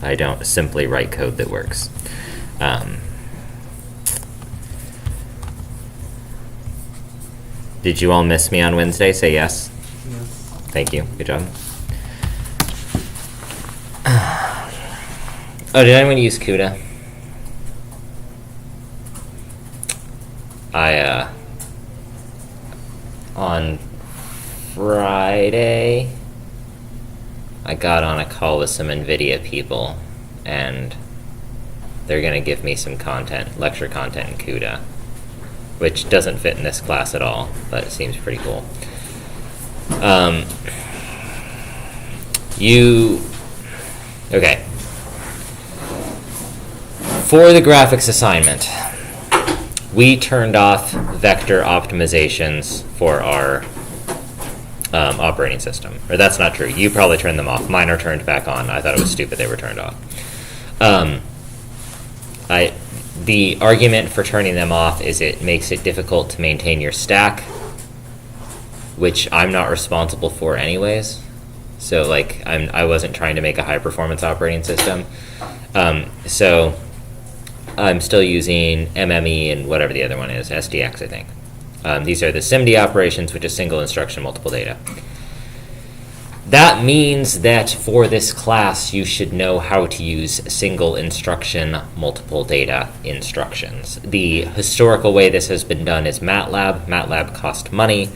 I don't simply write code that works. Did you all miss me on Wednesday? Say yes. Yes. Thank you. Good job. Oh, did anyone use CUDA? On Friday, I got on a call with some NVIDIA people, and they're going to give me some content, lecture content in CUDA, which doesn't fit in this class at all, but it seems pretty cool. Okay. For the graphics assignment, we turned off vector optimizations for our operating system. Or that's not true. You probably turned them off. Mine are turned back on. I thought it was stupid they were turned off. The argument for turning them off is it makes it difficult to maintain your stack, which I'm not responsible for anyways. So like I wasn't trying to make a high performance operating system. So I'm still using MME and whatever the other one is, SDX I think. These are the SIMD operations, which is single instruction, multiple data. That means that for this class, you should know how to use single instruction, multiple data instructions. The historical way this has been done is MATLAB. MATLAB cost money,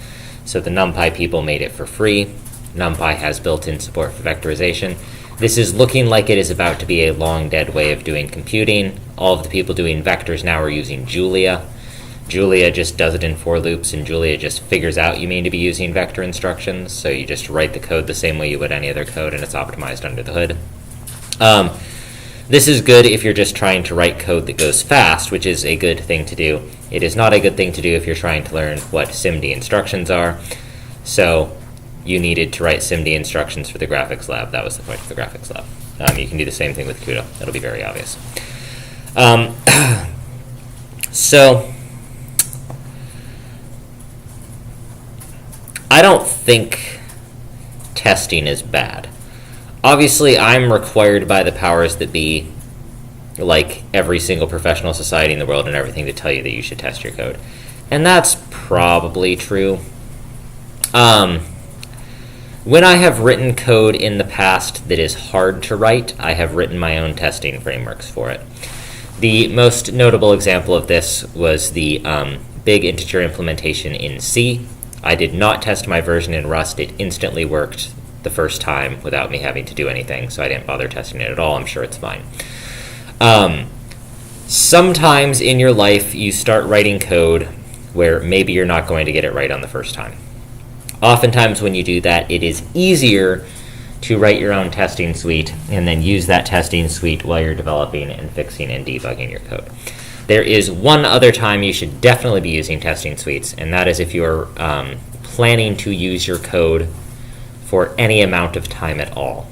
so the NumPy people made it for free. NumPy has built-in support for vectorization. This is looking like it is about to be a long dead way of doing computing. All of the people doing vectors now are using Julia. Julia just does it in for loops, and Julia just figures out you mean to be using vector instructions, so you just write the code the same way you would any other code, and it's optimized under the hood. This is good if you're just trying to write code that goes fast, which is a good thing to do. It is not a good thing to do if you're trying to learn what SIMD instructions are, so you needed to write SIMD instructions for the graphics lab. That was the point of the graphics lab. You can do the same thing with CUDA. That'll be very obvious. So I don't think testing is bad. Obviously, I'm required by the powers that be, like every single professional society in the world and everything, to tell you that you should test your code. And that's probably true. When I have written code in the past that is hard to write, I have written my own testing frameworks for it. The most notable example of this was the big integer implementation in C. I did not test my version in Rust. It instantly worked the first time without me having to do anything, so I didn't bother testing it at all. I'm sure it's fine. Sometimes in your life, you start writing code where maybe you're not going to get it right on the first time. Oftentimes when you do that, it is easier to write your own testing suite and then use that testing suite while you're developing and fixing and debugging your code. There is one other time you should definitely be using testing suites, and that is if you're planning to use your code for any amount of time at all.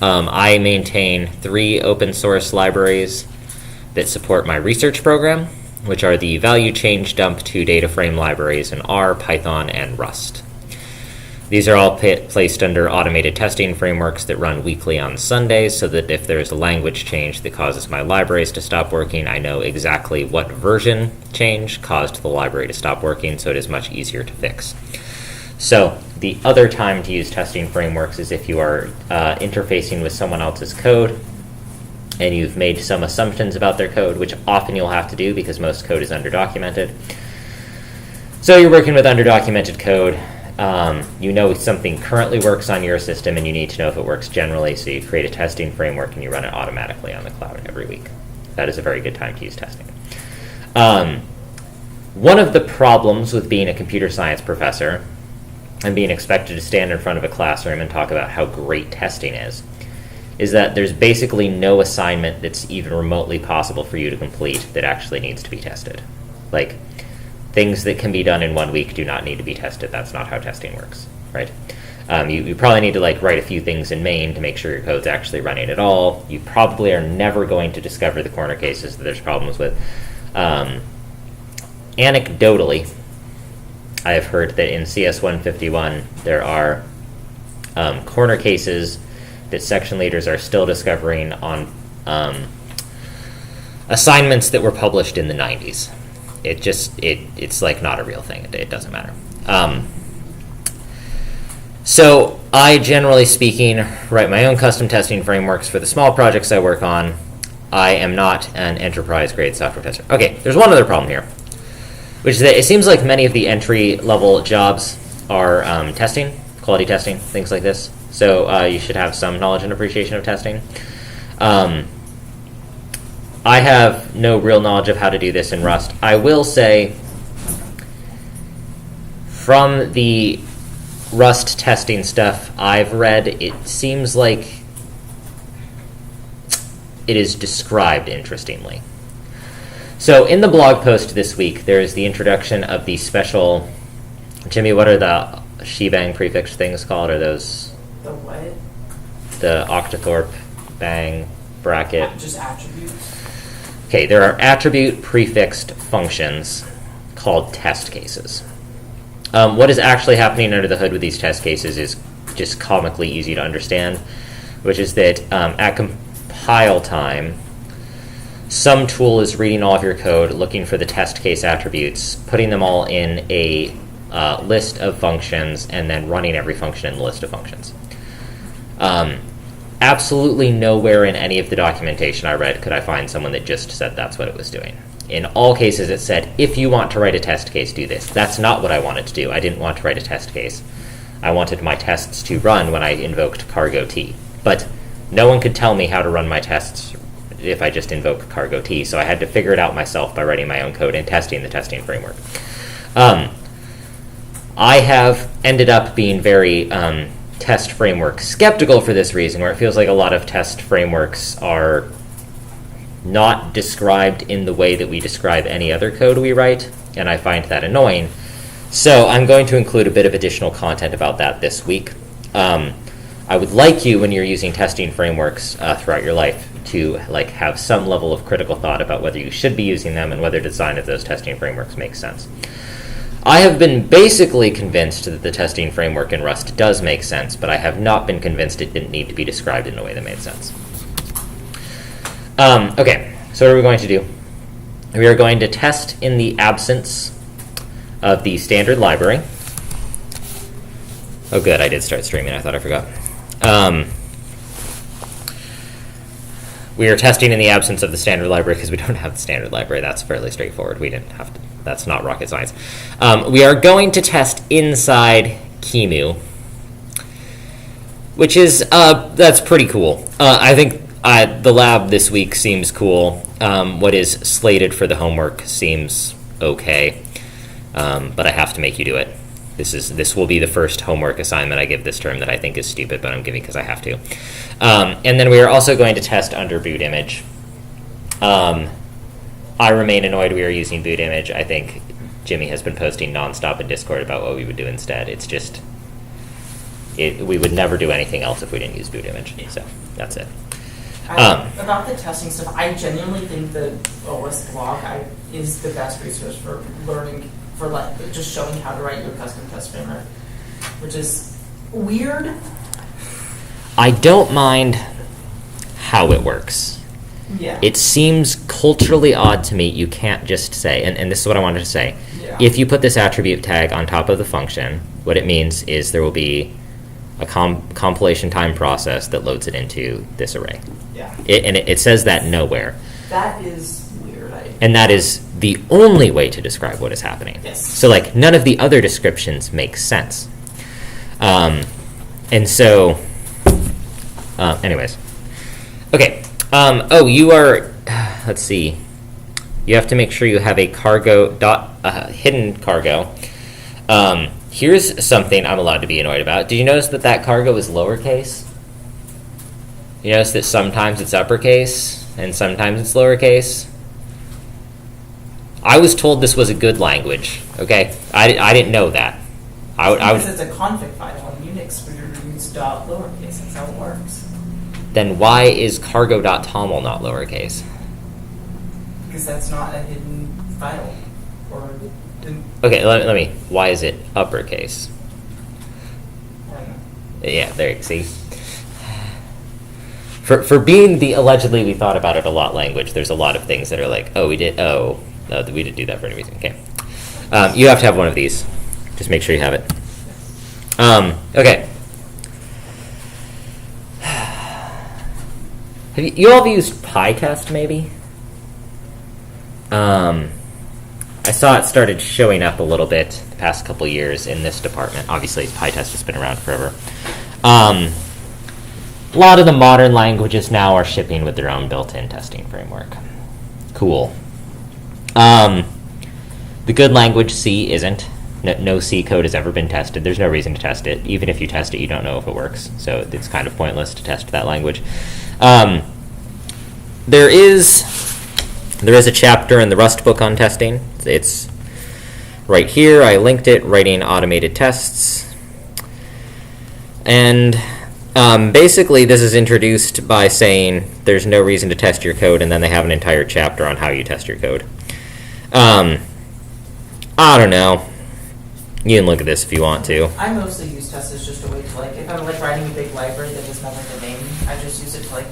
I maintain 3 open source libraries that support my research program, which are the value change dump to data frame libraries in R, Python, and Rust. These are all placed under automated testing frameworks that run weekly on Sundays, so that if there's a language change that causes my libraries to stop working, I know exactly what version change caused the library to stop working, so it is much easier to fix. So the other time to use testing frameworks is if you are interfacing with someone else's code and you've made some assumptions about their code, which often you'll have to do because most code is underdocumented. So you're working with underdocumented code. You know something currently works on your system and you need to know if it works generally, so you create a testing framework and you run it automatically on the cloud every week. That is a very good time to use testing. One of the problems with being a computer science professor and being expected to stand in front of a classroom and talk about how great testing is that there's basically no assignment that's even remotely possible for you to complete that actually needs to be tested. Like, things that can be done in 1 week do not need to be tested. That's not how testing works, right? You probably need to write a few things in main to make sure your code's actually running at all. You probably are never going to discover the corner cases that there's problems with. Anecdotally, I have heard that in CS151 there are corner cases that section leaders are still discovering on assignments that were published in the 90s. It's like not a real thing. It doesn't matter. So I, generally speaking, write my own custom testing frameworks for the small projects I work on. I am not an enterprise-grade software tester. Okay, there's one other problem here, which is that it seems like many of the entry-level jobs are testing, quality testing, things like this. So you should have some knowledge and appreciation of testing. I have no real knowledge of how to do this in Rust. I will say, from the Rust testing stuff I've read, it seems like it is described interestingly. So in the blog post this week, there is the introduction of the special... Jimmy, what are the shebang prefix things called? Are those... The what? The octothorpe bang bracket. Just attributes? Okay, there are attribute prefixed functions called test cases. What is actually happening under the hood with these test cases is just comically easy to understand, which is that at compile time, some tool is reading all of your code, looking for the test case attributes, putting them all in a list of functions, and then running every function in the list of functions. Absolutely nowhere in any of the documentation I read could I find someone that just said that's what it was doing. In all cases, it said, if you want to write a test case, do this. That's not what I wanted to do. I didn't want to write a test case. I wanted my tests to run when I invoked cargo T. But no one could tell me how to run my tests if I just invoke cargo T, so I had to figure it out myself by writing my own code and testing the testing framework. I have ended up being very test framework skeptical for this reason, where it feels like a lot of test frameworks are not described in the way that we describe any other code we write, and I find that annoying. So I'm going to include a bit of additional content about that this week. I would like you, when you're using testing frameworks throughout your life, to have some level of critical thought about whether you should be using them and whether design of those testing frameworks makes sense. I have been basically convinced that the testing framework in Rust does make sense, but I have not been convinced it didn't need to be described in a way that made sense. Okay, so what are we going to do? We are going to test in the absence of the standard library. Oh good, I did start streaming, I thought I forgot. We are testing in the absence of the standard library because we don't have the standard library. That's fairly straightforward. We didn't have to. That's not rocket science. We are going to test inside QEMU, which is that's pretty cool. I think the lab this week seems cool. What is slated for the homework seems okay, but I have to make you do it. This will be the first homework assignment I give this term that I think is stupid, but I'm giving because I have to. And then we are also going to test under boot image. I remain annoyed we are using boot image. I think Jimmy has been posting nonstop in Discord about what we would do instead. It's just, we would never do anything else if we didn't use boot image. So that's it. About the testing stuff, I genuinely think the OS blog is the best resource for learning, for just showing how to write your custom test framework, which is weird. I don't mind how it works. Yeah. It seems culturally odd to me. You can't just say, and this is what I wanted to say. Yeah. If you put this attribute tag on top of the function, what it means is there will be a compilation time process that loads it into this array. Yeah. It says that nowhere. That is weird. And that is the only way to describe what is happening. Yes. So none of the other descriptions make sense. And so, anyways. Okay. You are, let's see. You have to make sure you have a cargo hidden cargo. Here's something I'm allowed to be annoyed about. Did you notice that cargo is lowercase? You notice that sometimes it's uppercase and sometimes it's lowercase? I was told this was a good language, okay? I didn't know that. Because it's a config file on Unix where you use dot lowercase. That's how it works. Then why is cargo.toml not lowercase? Because that's not a hidden file. Okay, let me. Why is it uppercase? I don't know. Yeah, there you see. for being the allegedly we thought about it a lot language, there's a lot of things that are like, we did do that for any reason. Okay. You have to have one of these. Just make sure you have it. Okay. Have you all used PyTest maybe? I saw it started showing up a little bit the past couple years in this department. Obviously, PyTest has been around forever. A lot of the modern languages now are shipping with their own built-in testing framework. Cool. The good language, C, isn't. No C code has ever been tested. There's no reason to test it. Even if you test it, you don't know if it works. So it's kind of pointless to test that language. There is a chapter in the Rust book on testing. It's right here. I linked it, writing automated tests. And basically, this is introduced by saying there's no reason to test your code, and then they have an entire chapter on how you test your code. I don't know. You can look at this if you want to. I mostly use tests as just a way to, like, if I'm like writing a big library that doesn't have a name, I just use it to like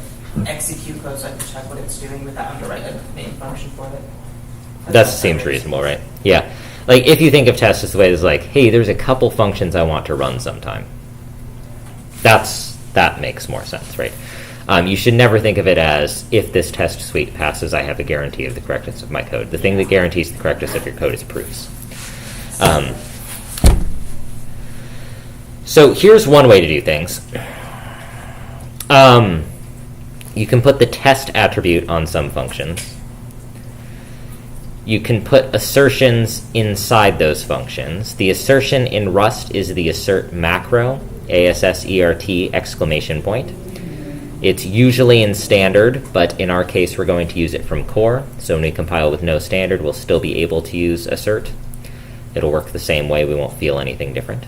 execute code so I can check what it's doing without having to write a main function for it. That seems reasonable, right? Yeah. Like, if you think of tests as the way it's like, hey, there's a couple functions I want to run sometime. That makes more sense, right? You should never think of it as, if this test suite passes, I have a guarantee of the correctness of my code. The thing that guarantees the correctness of your code is proofs. So here's one way to do things. You can put the test attribute on some functions. You can put assertions inside those functions. The assertion in Rust is the assert macro, ASSERT exclamation point. It's usually in standard, but in our case we're going to use it from core. So when we compile with no standard, we'll still be able to use assert. It'll work the same way. We won't feel anything different.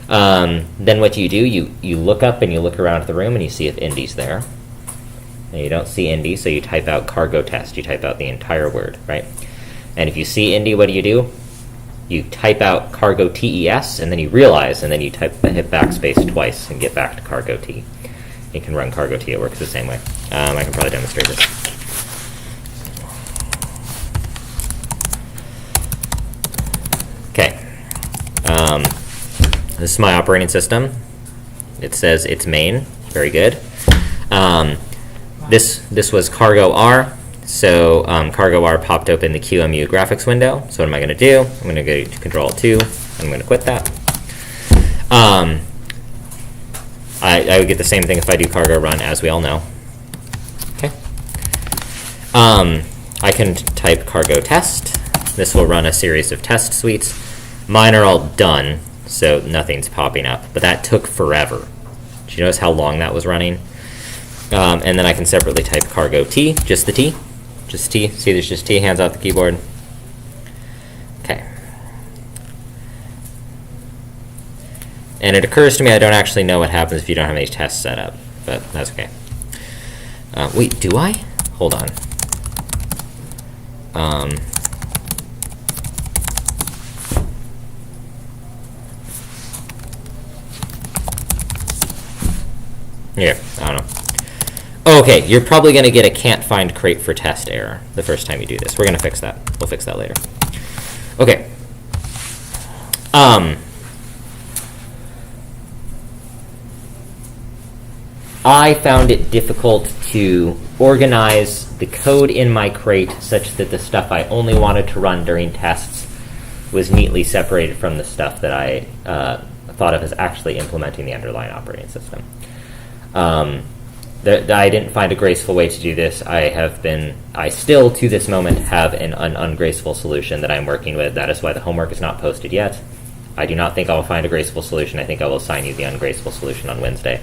Then what you do, you look up and you look around the room and you see if Indy's there. And you don't see Indy, so you type out cargo test. You type out the entire word, right? And if you see Indy, what do? You type out cargo TES, and then you realize, and then you hit backspace twice and get back to cargo T. You can run cargo T. It works the same way. I can probably demonstrate this. Okay. This is my operating system. It says it's main. Very good. This was cargo R. So cargo R popped open the QEMU graphics window. So what am I going to do? I'm going to go to Control-2. I'm going to quit that. I would get the same thing if I do cargo run, as we all know. Okay. I can type cargo test. This will run a series of test suites. Mine are all done, so nothing's popping up. But that took forever. Did you notice how long that was running? And then I can separately type cargo T, just the T. Just T. See, there's just T, hands off the keyboard. Okay. And it occurs to me I don't actually know what happens if you don't have any tests set up, but that's okay. Wait, do I? Hold on. Yeah, I don't know. Okay, you're probably going to get a can't find crate for test error the first time you do this. We're going to fix that. We'll fix that later. Okay. I found it difficult to organize the code in my crate such that the stuff I only wanted to run during tests was neatly separated from the stuff that I thought of as actually implementing the underlying operating system. I didn't find a graceful way to do this. I still, to this moment, have an ungraceful solution that I'm working with. That is why the homework is not posted yet. I do not think I will find a graceful solution. I think I will assign you the ungraceful solution on Wednesday.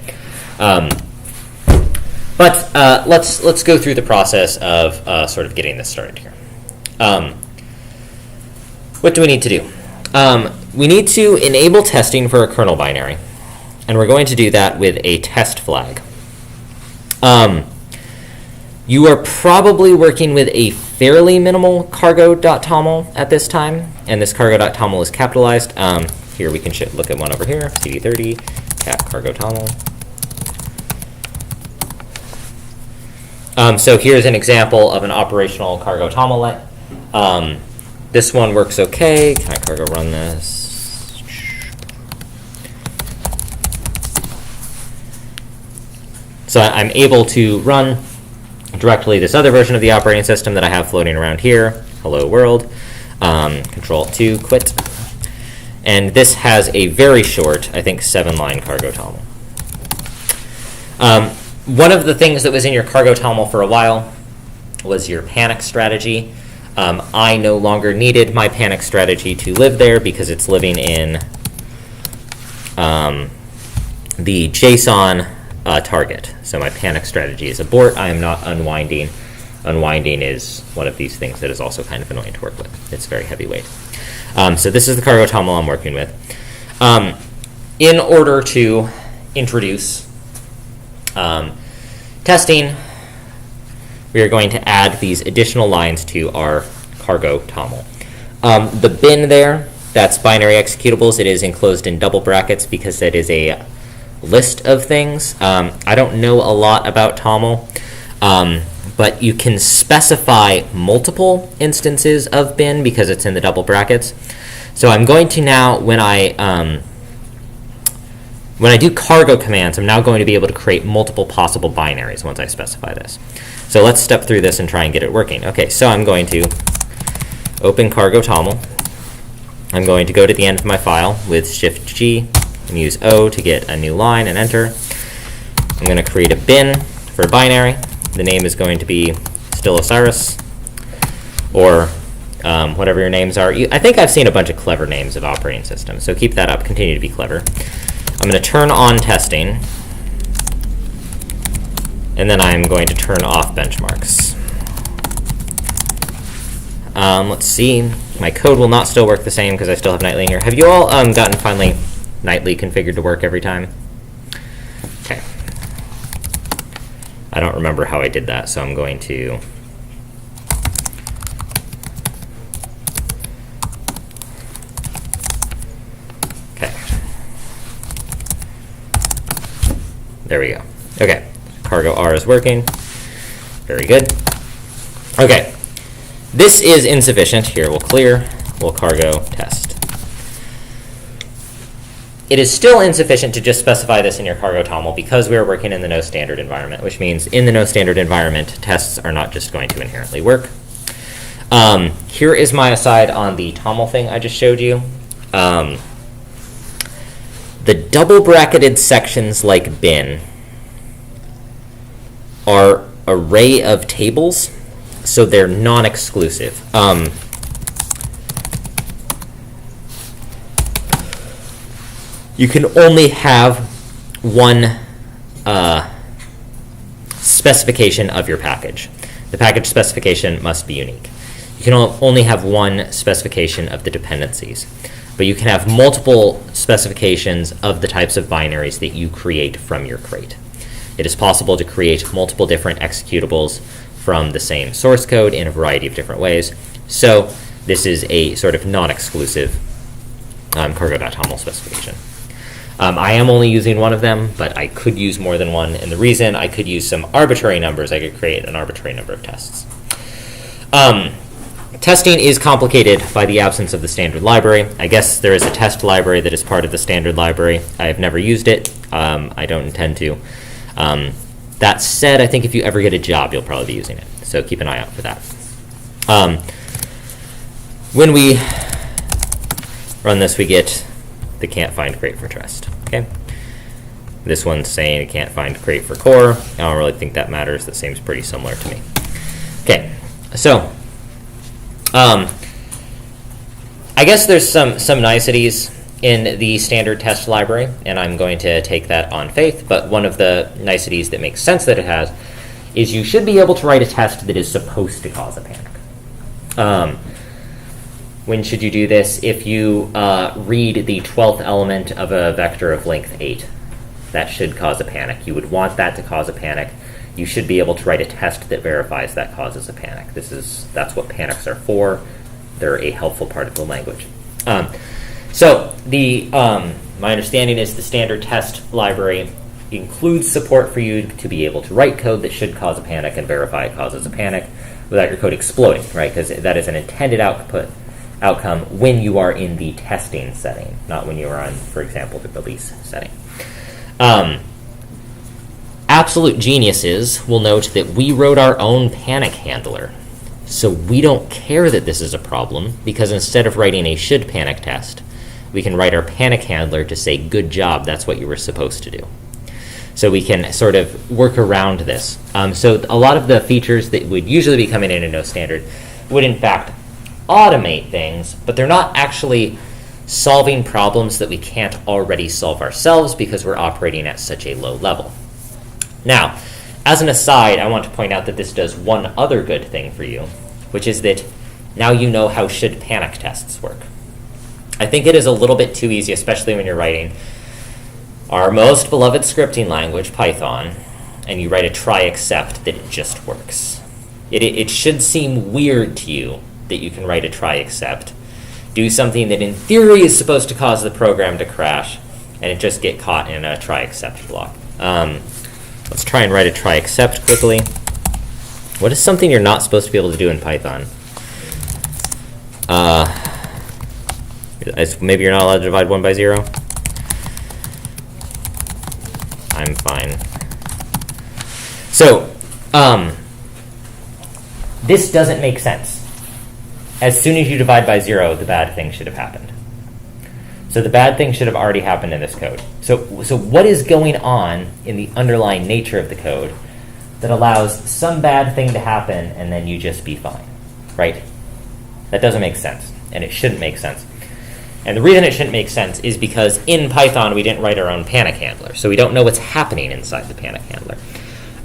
But let's go through the process of sort of getting this started here. What do we need to do? We need to enable testing for a kernel binary. And we're going to do that with a test flag. You are probably working with a fairly minimal cargo.toml at this time, and this cargo.toml is capitalized. Here we can look at one over here, cd30, cat cargo.toml. So here's an example of an operational cargo tomlet. This one works okay. Can I cargo run this? So I'm able to run directly this other version of the operating system that I have floating around here. Hello world. Control-2, quit. And this has a very short, I think, 7-line cargo toml. One of the things that was in your cargo toml for a while was your panic strategy. I no longer needed my panic strategy to live there because it's living in the JSON target. So my panic strategy is abort. I am not unwinding. Unwinding is one of these things that is also kind of annoying to work with. It's very heavyweight. So this is the cargo toml I'm working with. In order to introduce testing, we are going to add these additional lines to our cargo toml. The bin there, that's binary executables. It is enclosed in double brackets because that is a list of things. I don't know a lot about toml, but you can specify multiple instances of bin because it's in the double brackets. So I'm going to now, when I do cargo commands, I'm now going to be able to create multiple possible binaries once I specify this. So let's step through this and try and get it working. Okay, so I'm going to open cargo toml. I'm going to go to the end of my file with Shift-G and use O to get a new line and enter. I'm going to create a bin for binary. The name is going to be still Osiris, or whatever your names are. I think I've seen a bunch of clever names of operating systems, so keep that up. Continue to be clever. I'm going to turn on testing, and then I'm going to turn off benchmarks. Let's see. My code will not still work the same because I still have nightly in here. Have you all gotten finally nightly configured to work every time? Okay. I don't remember how I did that, so I'm going to there we go. Okay, cargo R is working. Very good. Okay, this is insufficient. Here, we'll clear. We'll cargo test. It is still insufficient to just specify this in your cargo toml because we are working in the no standard environment, which means in the no standard environment, tests are not just going to inherently work. Here is my aside on the toml thing I just showed you. The double bracketed sections like bin are array of tables, so they're non-exclusive. You can only have one specification of your package. The package specification must be unique. You can only have one specification of the dependencies, but you can have multiple specifications of the types of binaries that you create from your crate. It is possible to create multiple different executables from the same source code in a variety of different ways. So this is a sort of non-exclusive cargo.toml specification. I am only using one of them, but I could use more than one. And the reason I could use some arbitrary numbers, I could create an arbitrary number of tests. Testing is complicated by the absence of the standard library. I guess there is a test library that is part of the standard library. I have never used it. I don't intend to. That said, I think if you ever get a job, you'll probably be using it. So keep an eye out for that. When we run this, we get the can't find crate for trust. Okay. This one's saying it can't find crate for core. I don't really think that matters. That seems pretty similar to me. Okay. So I guess there's some niceties in the standard test library, and I'm going to take that on faith, but one of the niceties that makes sense that it has is you should be able to write a test that is supposed to cause a panic. When should you do this? If you read the 12th element of a vector of length 8, that should cause a panic. You would want that to cause a panic. You should be able to write a test that verifies that causes a panic. That's what panics are for. They're a helpful part of the language. So my understanding is the standard test library includes support for you to be able to write code that should cause a panic and verify it causes a panic without your code exploding, right? Because that is an intended outcome when you are in the testing setting, not when you are on, for example, the release setting. Absolute geniuses will note that we wrote our own panic handler. So we don't care that this is a problem, because instead of writing a should panic test, we can write our panic handler to say, good job, that's what you were supposed to do. So we can sort of work around this. So a lot of the features that would usually be coming in a no standard would in fact automate things, but they're not actually solving problems that we can't already solve ourselves because we're operating at such a low level. Now, as an aside, I want to point out that this does one other good thing for you, which is that now you know how should panic tests work. I think it is a little bit too easy, especially when you're writing our most beloved scripting language, Python, and you write a try except that it just works. It should seem weird to you that you can write a try except, do something that in theory is supposed to cause the program to crash, and it just get caught in a try except block. Let's try and write a try except quickly. What is something you're not supposed to be able to do in Python? Maybe you're not allowed to divide 1 by 0? I'm fine. So, this doesn't make sense. As soon as you divide by 0, the bad thing should have happened. So the bad thing should have already happened in this code. So what is going on in the underlying nature of the code that allows some bad thing to happen and then you just be fine, right? That doesn't make sense, and it shouldn't make sense. And the reason it shouldn't make sense is because in Python we didn't write our own panic handler, so we don't know what's happening inside the panic handler.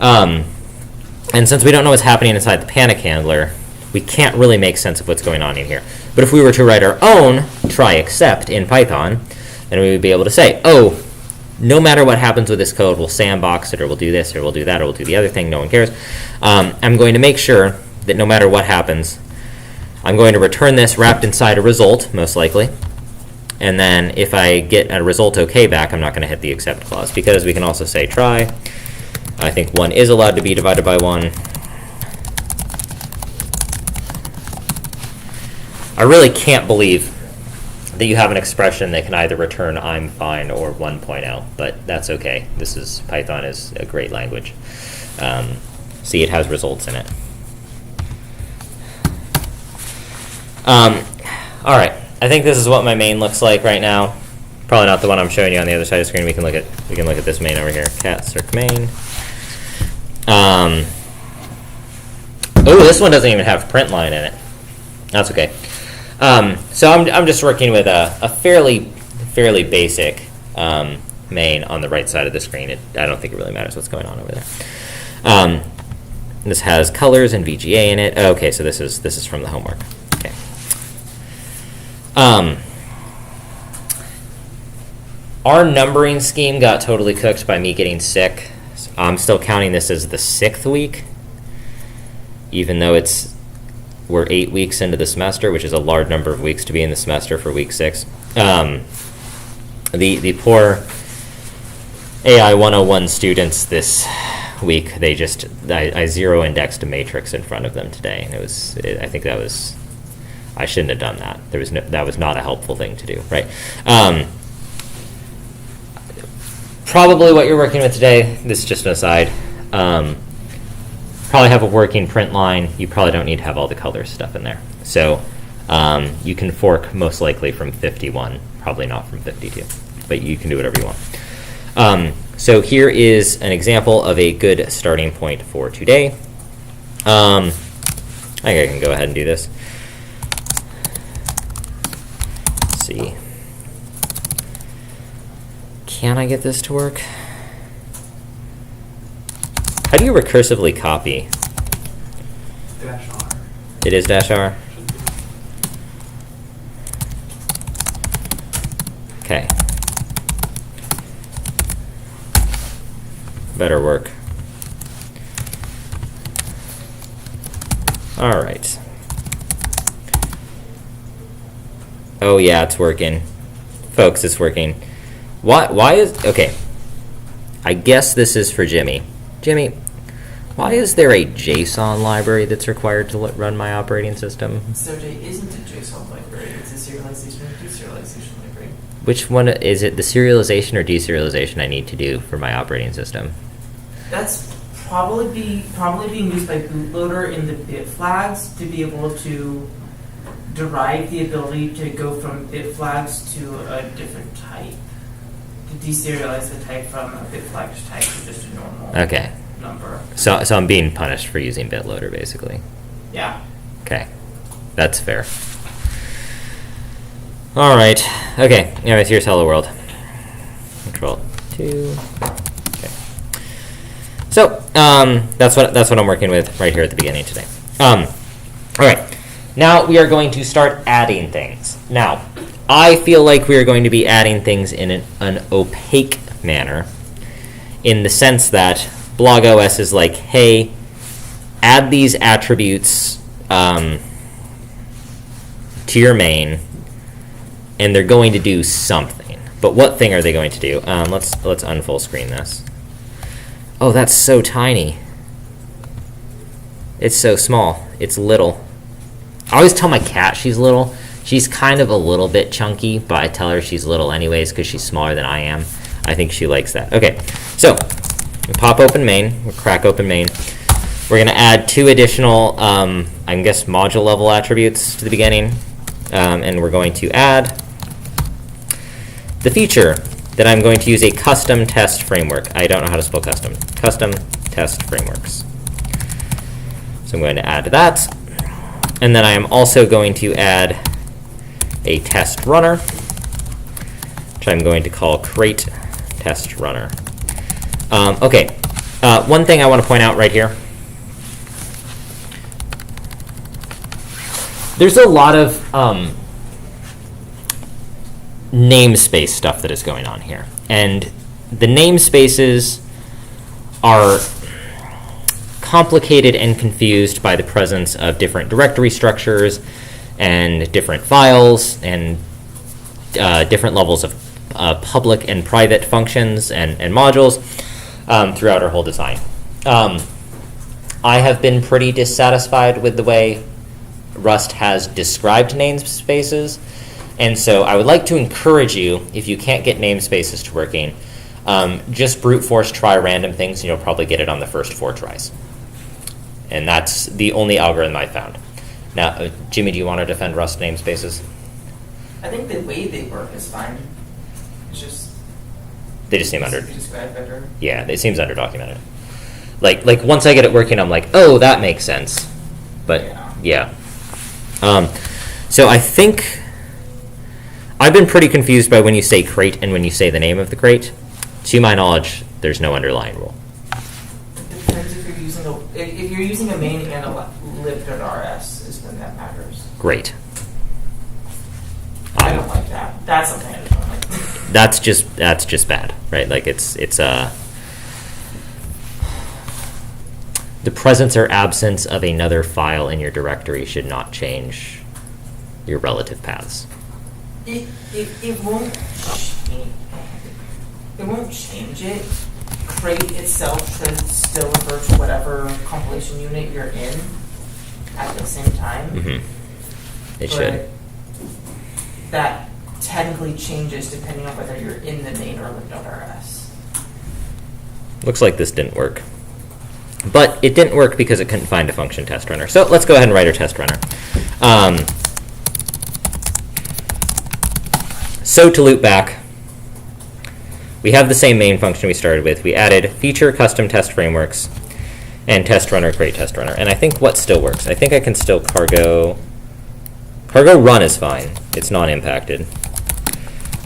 And since we don't know what's happening inside the panic handler, we can't really make sense of what's going on in here. But if we were to write our own try except in Python, then we would be able to say, oh, no matter what happens with this code, we'll sandbox it, or we'll do this, or we'll do that, or we'll do the other thing, no one cares. I'm going to make sure that no matter what happens, I'm going to return this wrapped inside a result, most likely. And then if I get a result OK back, I'm not going to hit the except clause, because we can also say try. I think 1 is allowed to be divided by 1. I really can't believe that you have an expression that can either return I'm fine or 1.0, but that's okay. Python is a great language. See, it has results in it. All right, I think this is what my main looks like right now. Probably not the one I'm showing you on the other side of the screen. We can look at this main over here. Cat circ main. Oh, this one doesn't even have print line in it. That's okay. So I'm just working with a fairly basic main on the right side of the screen. I don't think it really matters what's going on over there. This has colors and VGA in it. Okay, so this is from the homework. Okay. Our numbering scheme got totally cooked by me getting sick. I'm still counting this as the 6th week, even though we're 8 weeks into the semester, which is a large number of weeks to be in the semester for week 6. The poor AI 101 students this week, I zero indexed a matrix in front of them today, and I shouldn't have done that. That was not a helpful thing to do, right? Probably what you're working with today, this is just an aside, probably have a working print line. You probably don't need to have all the color stuff in there. So you can fork most likely from 51, probably not from 52, but you can do whatever you want. So here is an example of a good starting point for today. I think I can go ahead and do this. Let's see. Can I get this to work? How do you recursively copy? -R. It is -R? Okay. Better work. All right. Oh yeah, it's working. Folks, it's working. Why is... Okay. I guess this is for Jimmy. Jimmy, why is there a JSON library that's required to run my operating system? SOJ isn't a JSON library. It's a serialization and deserialization library. Which one is it, the serialization or deserialization I need to do for my operating system? That's probably being used by bootloader in the bit flags to be able to derive the ability to go from bit flags to a different type. To deserialize the type from a bit flag type to just a normal number. So I'm being punished for using BitLoader, basically. Yeah. Okay. That's fair. All right. Okay. Anyways, here's Hello World. Control 2. Okay. So that's what I'm working with right here at the beginning today. All right. Now we are going to start adding things. Now, I feel like we are going to be adding things in an opaque manner, in the sense that BlogOS is like, hey, add these attributes to your main, and they're going to do something. But what thing are they going to do? Let's unfull screen this. Oh, that's so tiny. It's so small. It's little. I always tell my cat she's little. She's kind of a little bit chunky, but I tell her she's little anyways because she's smaller than I am. I think she likes that. Okay, so we pop open main. We crack open main. We're going to add 2 additional, I guess, module level attributes to the beginning. And we're going to add the feature that I'm going to use a custom test framework. I don't know how to spell custom. Custom test frameworks. So I'm going to add that. And then I am also going to add a test runner, which I'm going to call crate test runner. Okay, one thing I want to point out right here. There's a lot of namespace stuff that is going on here. And the namespaces are complicated and confused by the presence of different directory structures and different files and different levels of public and private functions and modules throughout our whole design. I have been pretty dissatisfied with the way Rust has described namespaces, and so I would like to encourage you, if you can't get namespaces to working, just brute force try random things and you'll probably get it on the first 4 tries. And that's the only algorithm I found. Now, Jimmy, do you want to defend Rust namespaces? I think the way they work is fine. It's just they just seem under described better. Yeah, it seems underdocumented. Like once I get it working, I'm like, oh, that makes sense. But yeah. So I think I've been pretty confused by when you say crate and when you say the name of the crate. To my knowledge, there's no underlying rule. It depends if you're using a main and a lib.rs is when that matters. Great. I don't like that. That's something I just don't like. That's just bad, right? Like it's the presence or absence of another file in your directory should not change your relative paths. It won't change. It won't change it. Crate itself should still refer to whatever compilation unit you're in at the same time. Mm-hmm. It should. That technically changes depending on whether you're in the main or lib.rs. Looks like this didn't work. But it didn't work because it couldn't find a function test runner. So let's go ahead and write our test runner. So to loop back, we have the same main function we started with. We added feature custom test frameworks and test runner create test runner. And I think what still works? I think I can still cargo run is fine. It's not impacted.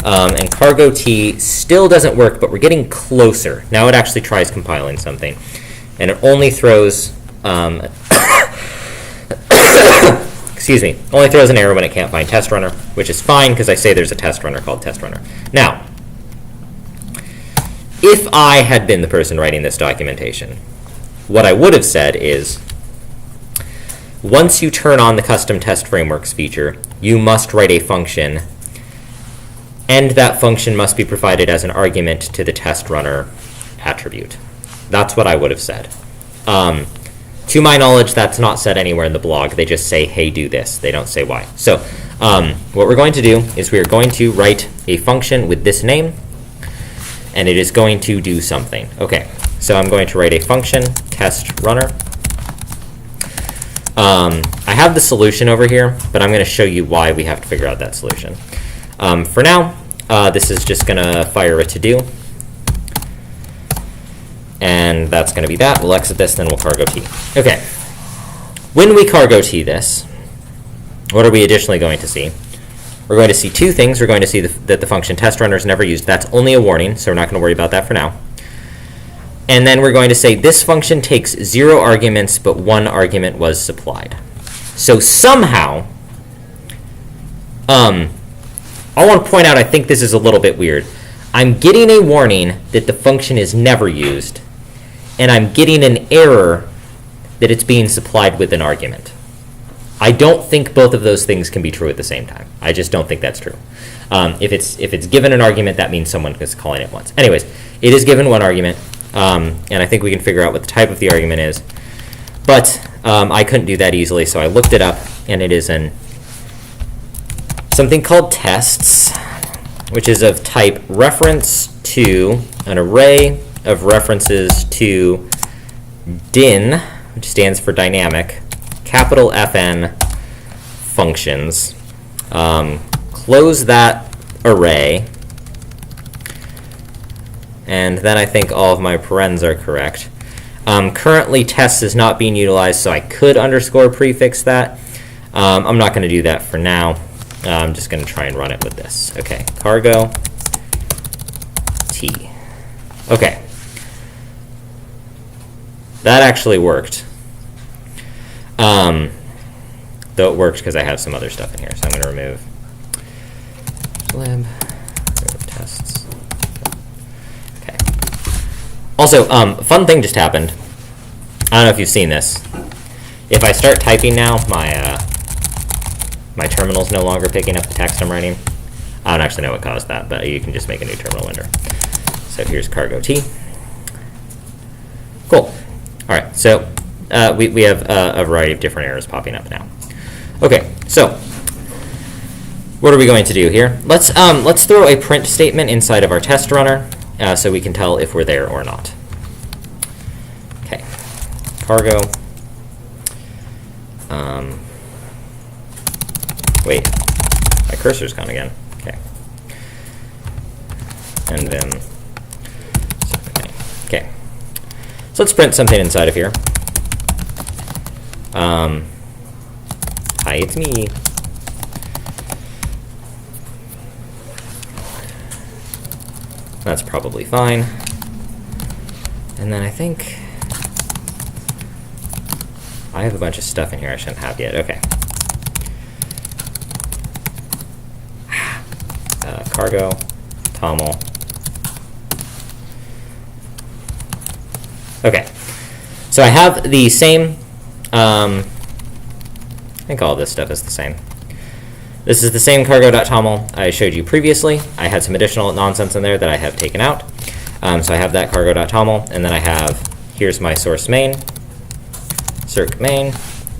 And cargo T still doesn't work, but we're getting closer. Now it actually tries compiling something. And it only throws, excuse me, only throws an error when it can't find test runner, which is fine because I say there's a test runner called test runner. Now, if I had been the person writing this documentation, what I would have said is, once you turn on the custom test frameworks feature, you must write a function, and that function must be provided as an argument to the test runner attribute. That's what I would have said. To my knowledge, that's not said anywhere in the blog. They just say, hey, do this. They don't say why. So what we're going to do is we are going to write a function with this name, and it is going to do something. Okay, so I'm going to write a function, test runner. I have the solution over here, but I'm going to show you why we have to figure out that solution. For now, this is just going to fire a to-do. And that's going to be that. We'll exit this, then we'll cargo t. Okay. When we cargo t this, what are we additionally going to see? We're going to see two things. We're going to see that the function test runner is never used. That's only a warning, so we're not going to worry about that for now. And then we're going to say this function takes 0 arguments, but 1 argument was supplied. So somehow, I want to point out, I think this is a little bit weird. I'm getting a warning that the function is never used, and I'm getting an error that it's being supplied with an argument. I don't think both of those things can be true at the same time. I just don't think that's true. If it's given an argument, that means someone is calling it once. Anyways, it is given 1 argument, and I think we can figure out what the type of the argument is. But I couldn't do that easily, so I looked it up, and it is something called tests, which is of type reference to an array of references to din, which stands for dynamic, capital FN functions. Close that array, and then I think all of my parens are correct. Currently, tests is not being utilized, so I could underscore prefix that. I'm not going to do that for now. I'm just going to try and run it with this. Okay, cargo t. Okay. That actually worked. Though it worked because I have some other stuff in here, so I'm going to remove lib, tests. Okay. Also, fun thing just happened. I don't know if you've seen this. If I start typing now, my terminal's no longer picking up the text I'm writing. I don't actually know what caused that, but you can just make a new terminal window. So here's cargo t. Cool. All right, so we have a variety of different errors popping up now. Okay, so what are we going to do here? Let's throw a print statement inside of our test runner so we can tell if we're there or not. Okay, cargo. Wait, my cursor's gone again. Okay. And then, okay. So let's print something inside of here. Hi, it's me. That's probably fine. And then I think I have a bunch of stuff in here I shouldn't have yet. Okay. Cargo, toml. Okay. So I have the same, I think all this stuff is the same. This is the same cargo.toml I showed you previously. I had some additional nonsense in there that I have taken out. So I have that cargo.toml, and then I have, here's my source main, circ main.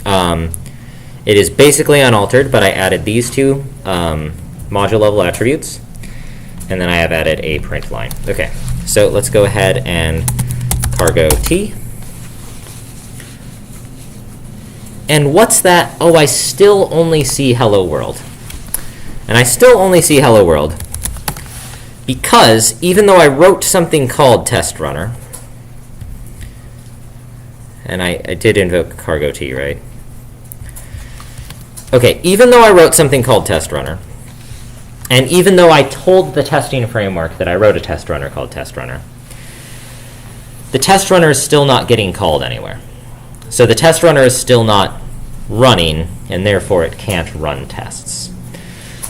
It is basically unaltered, but I added these two module level attributes, and then I have added a print line. Okay, so let's go ahead and cargo t. And what's that? Oh, I still only see hello world. And I still only see hello world because even though I wrote something called test runner, and I did invoke cargo t, right? Okay, even though I wrote something called test runner, and even though I told the testing framework that I wrote a test runner called test runner, the test runner is still not getting called anywhere. So the test runner is still not running, and therefore it can't run tests.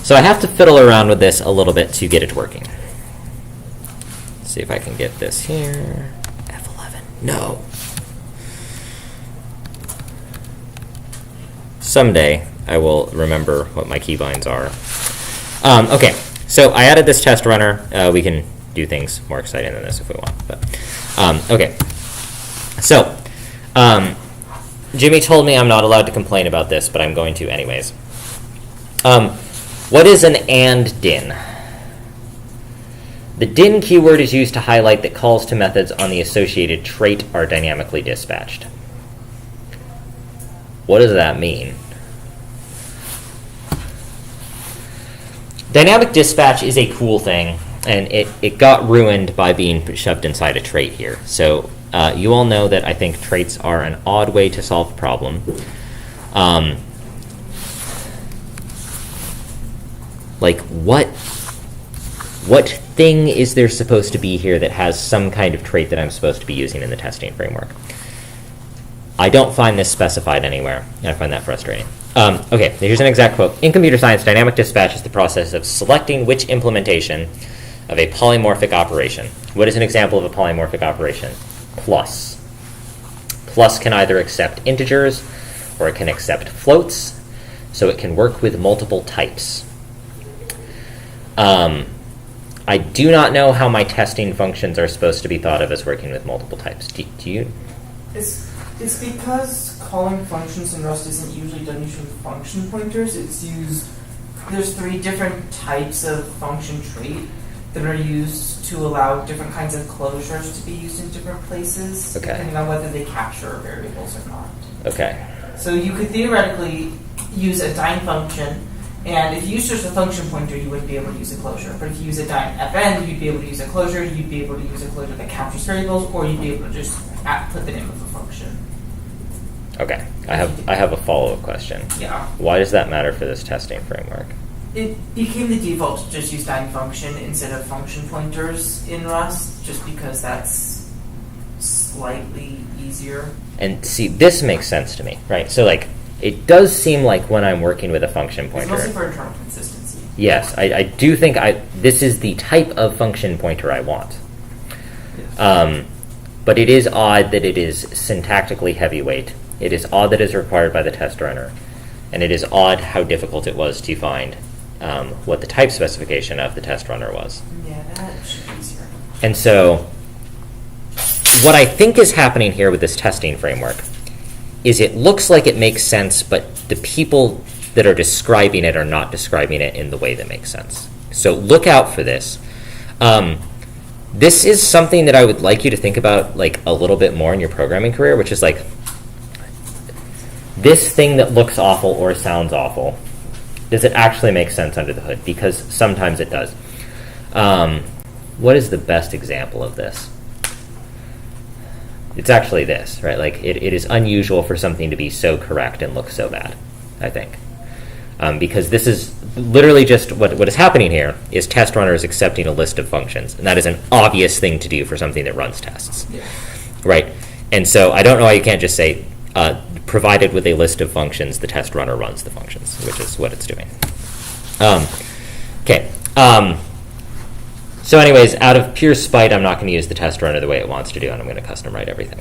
So I have to fiddle around with this a little bit to get it working. Let's see if I can get this here. F11. No. Someday I will remember what my keybinds are. Okay, so I added this test runner. We can do things more exciting than this if we want. But Okay. So, Jimmy told me I'm not allowed to complain about this, but I'm going to anyways. What is an and din? The din keyword is used to highlight that calls to methods on the associated trait are dynamically dispatched. What does that mean? Dynamic dispatch is a cool thing, and it got ruined by being shoved inside a trait here. So you all know that I think traits are an odd way to solve a problem. Like, what thing is there supposed to be here that has some kind of trait that I'm supposed to be using in the testing framework? I don't find this specified anywhere, and I find that frustrating. Okay, here's an exact quote. In computer science, dynamic dispatch is the process of selecting which implementation of a polymorphic operation. What is an example of a polymorphic operation? Plus. Plus can either accept integers or it can accept floats, so it can work with multiple types. I do not know how my testing functions are supposed to be thought of as working with multiple types. Do you? It's because calling functions in Rust isn't usually done using function pointers. There's 3 different types of function trait that are used to allow different kinds of closures to be used in different places, Okay. depending on whether they capture variables or not. Okay. So you could theoretically use a dyn function, and if you use just a function pointer, you wouldn't be able to use a closure. But if you use a dyn fn, you'd be able to use a closure, you'd be able to use a closure that captures variables, or you'd be able to just put the name of a function. Okay. I have a follow-up question. Yeah. Why does that matter for this testing framework? It became the default to just use dyn function instead of function pointers in Rust, just because that's slightly easier. And see, this makes sense to me, right? So, like, it does seem like when I'm working with a function pointer. It's mostly for internal consistency. Yes, I do think this is the type of function pointer I want. Yes. But it is odd that it is syntactically heavyweight. It is odd that it is required by the test runner. And it is odd how difficult it was to find what the type specification of the test runner was. Yeah, that should be easier. And so, what I think is happening here with this testing framework is it looks like it makes sense, but the people that are describing it are not describing it in the way that makes sense. So look out for this. This is something that I would like you to think about like a little bit more in your programming career, which is like this thing that looks awful or sounds awful. Does it actually make sense under the hood? Because sometimes it does. What is the best example of this? It's actually this, right? Like it is unusual for something to be so correct and look so bad, I think. Because this is literally just what is happening here is test runners accepting a list of functions. And that is an obvious thing to do for something that runs tests. Yeah. Right? And so I don't know why you can't just say, provided with a list of functions, the test runner runs the functions, which is what it's doing. Okay. So anyways, out of pure spite, I'm not going to use the test runner the way it wants to do, and I'm going to custom write everything.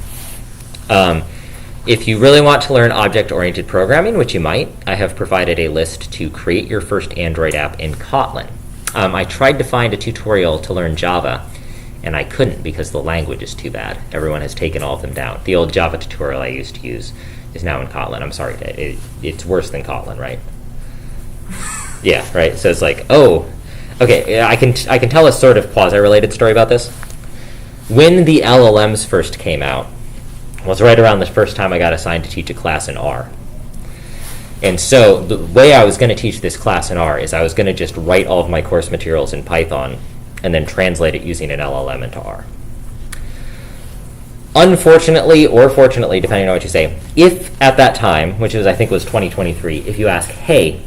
If you really want to learn object-oriented programming, which you might, I have provided a list to create your first Android app in Kotlin. I tried to find a tutorial to learn Java, and I couldn't because the language is too bad. Everyone has taken all of them down. The old Java tutorial I used to use is now in Kotlin. I'm sorry, it's worse than Kotlin, right? Yeah, right. So it's like, oh, okay. I can tell a sort of quasi-related story about this. When the LLMs first came out, was right around the first time I got assigned to teach a class in R. And so the way I was going to teach this class in R is I was going to just write all of my course materials in Python and then translate it using an LLM into R. Unfortunately, or fortunately, depending on what you say, if at that time, which I think was 2023, if you ask, hey,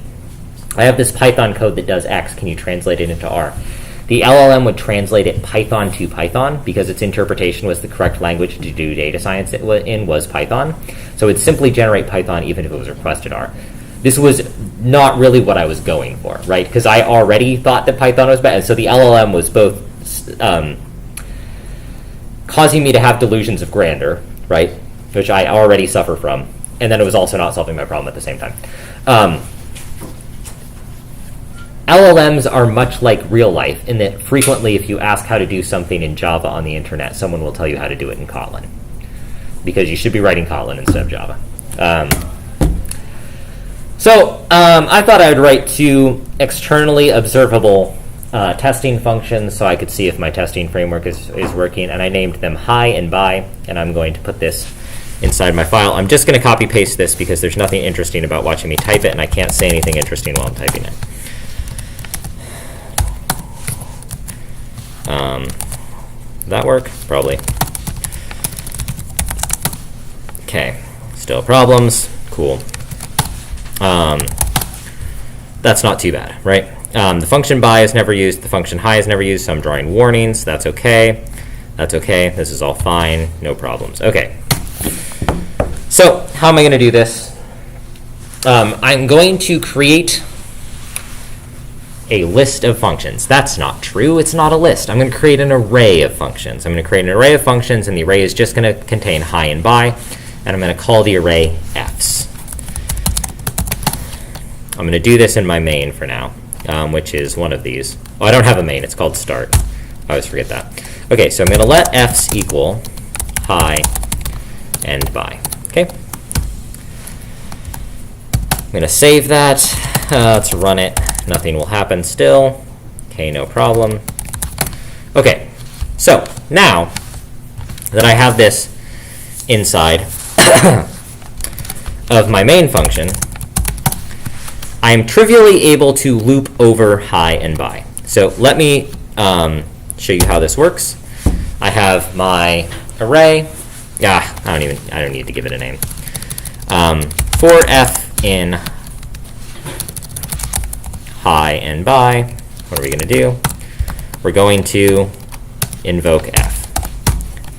I have this Python code that does X, can you translate it into R? The LLM would translate it Python to Python because its interpretation was the correct language to do data science in was Python. So it would simply generate Python even if it was requested R. This was not really what I was going for, right? Because I already thought that Python was bad. So the LLM was both causing me to have delusions of grandeur, right? Which I already suffer from. And then it was also not solving my problem at the same time. LLMs are much like real life in that frequently if you ask how to do something in Java on the internet, someone will tell you how to do it in Kotlin. Because you should be writing Kotlin instead of Java. I thought I would write 2 externally observable testing functions so I could see if my testing framework is working, and I named them hi and bye, and I'm going to put this inside my file. I'm just going to copy paste this because there's nothing interesting about watching me type it, and I can't say anything interesting while I'm typing it. That work? Probably. Okay, still problems. Cool. That's not too bad, right? The function by is never used, the function hi is never used, so I'm drawing warnings. That's okay. That's okay. This is all fine. No problems. Okay. So how am I going to do this? I'm going to create a list of functions. That's not true. It's not a list. I'm going to create an array of functions. I'm going to create an array of functions, and the array is just going to contain hi and bye, and I'm going to call the array f's. I'm going to do this in my main for now, which is one of these. Oh, I don't have a main. It's called start. I always forget that. Okay, so I'm going to let f's equal hi and bye. Okay. I'm going to save that. Let's run it. Nothing will happen still. Okay, no problem. Okay, so now that I have this inside of my main function, I am trivially able to loop over hi and bye. So let me show you how this works. I have my array. I don't need to give it a name. For f in hi and bye, what are we going to do? We're going to invoke f.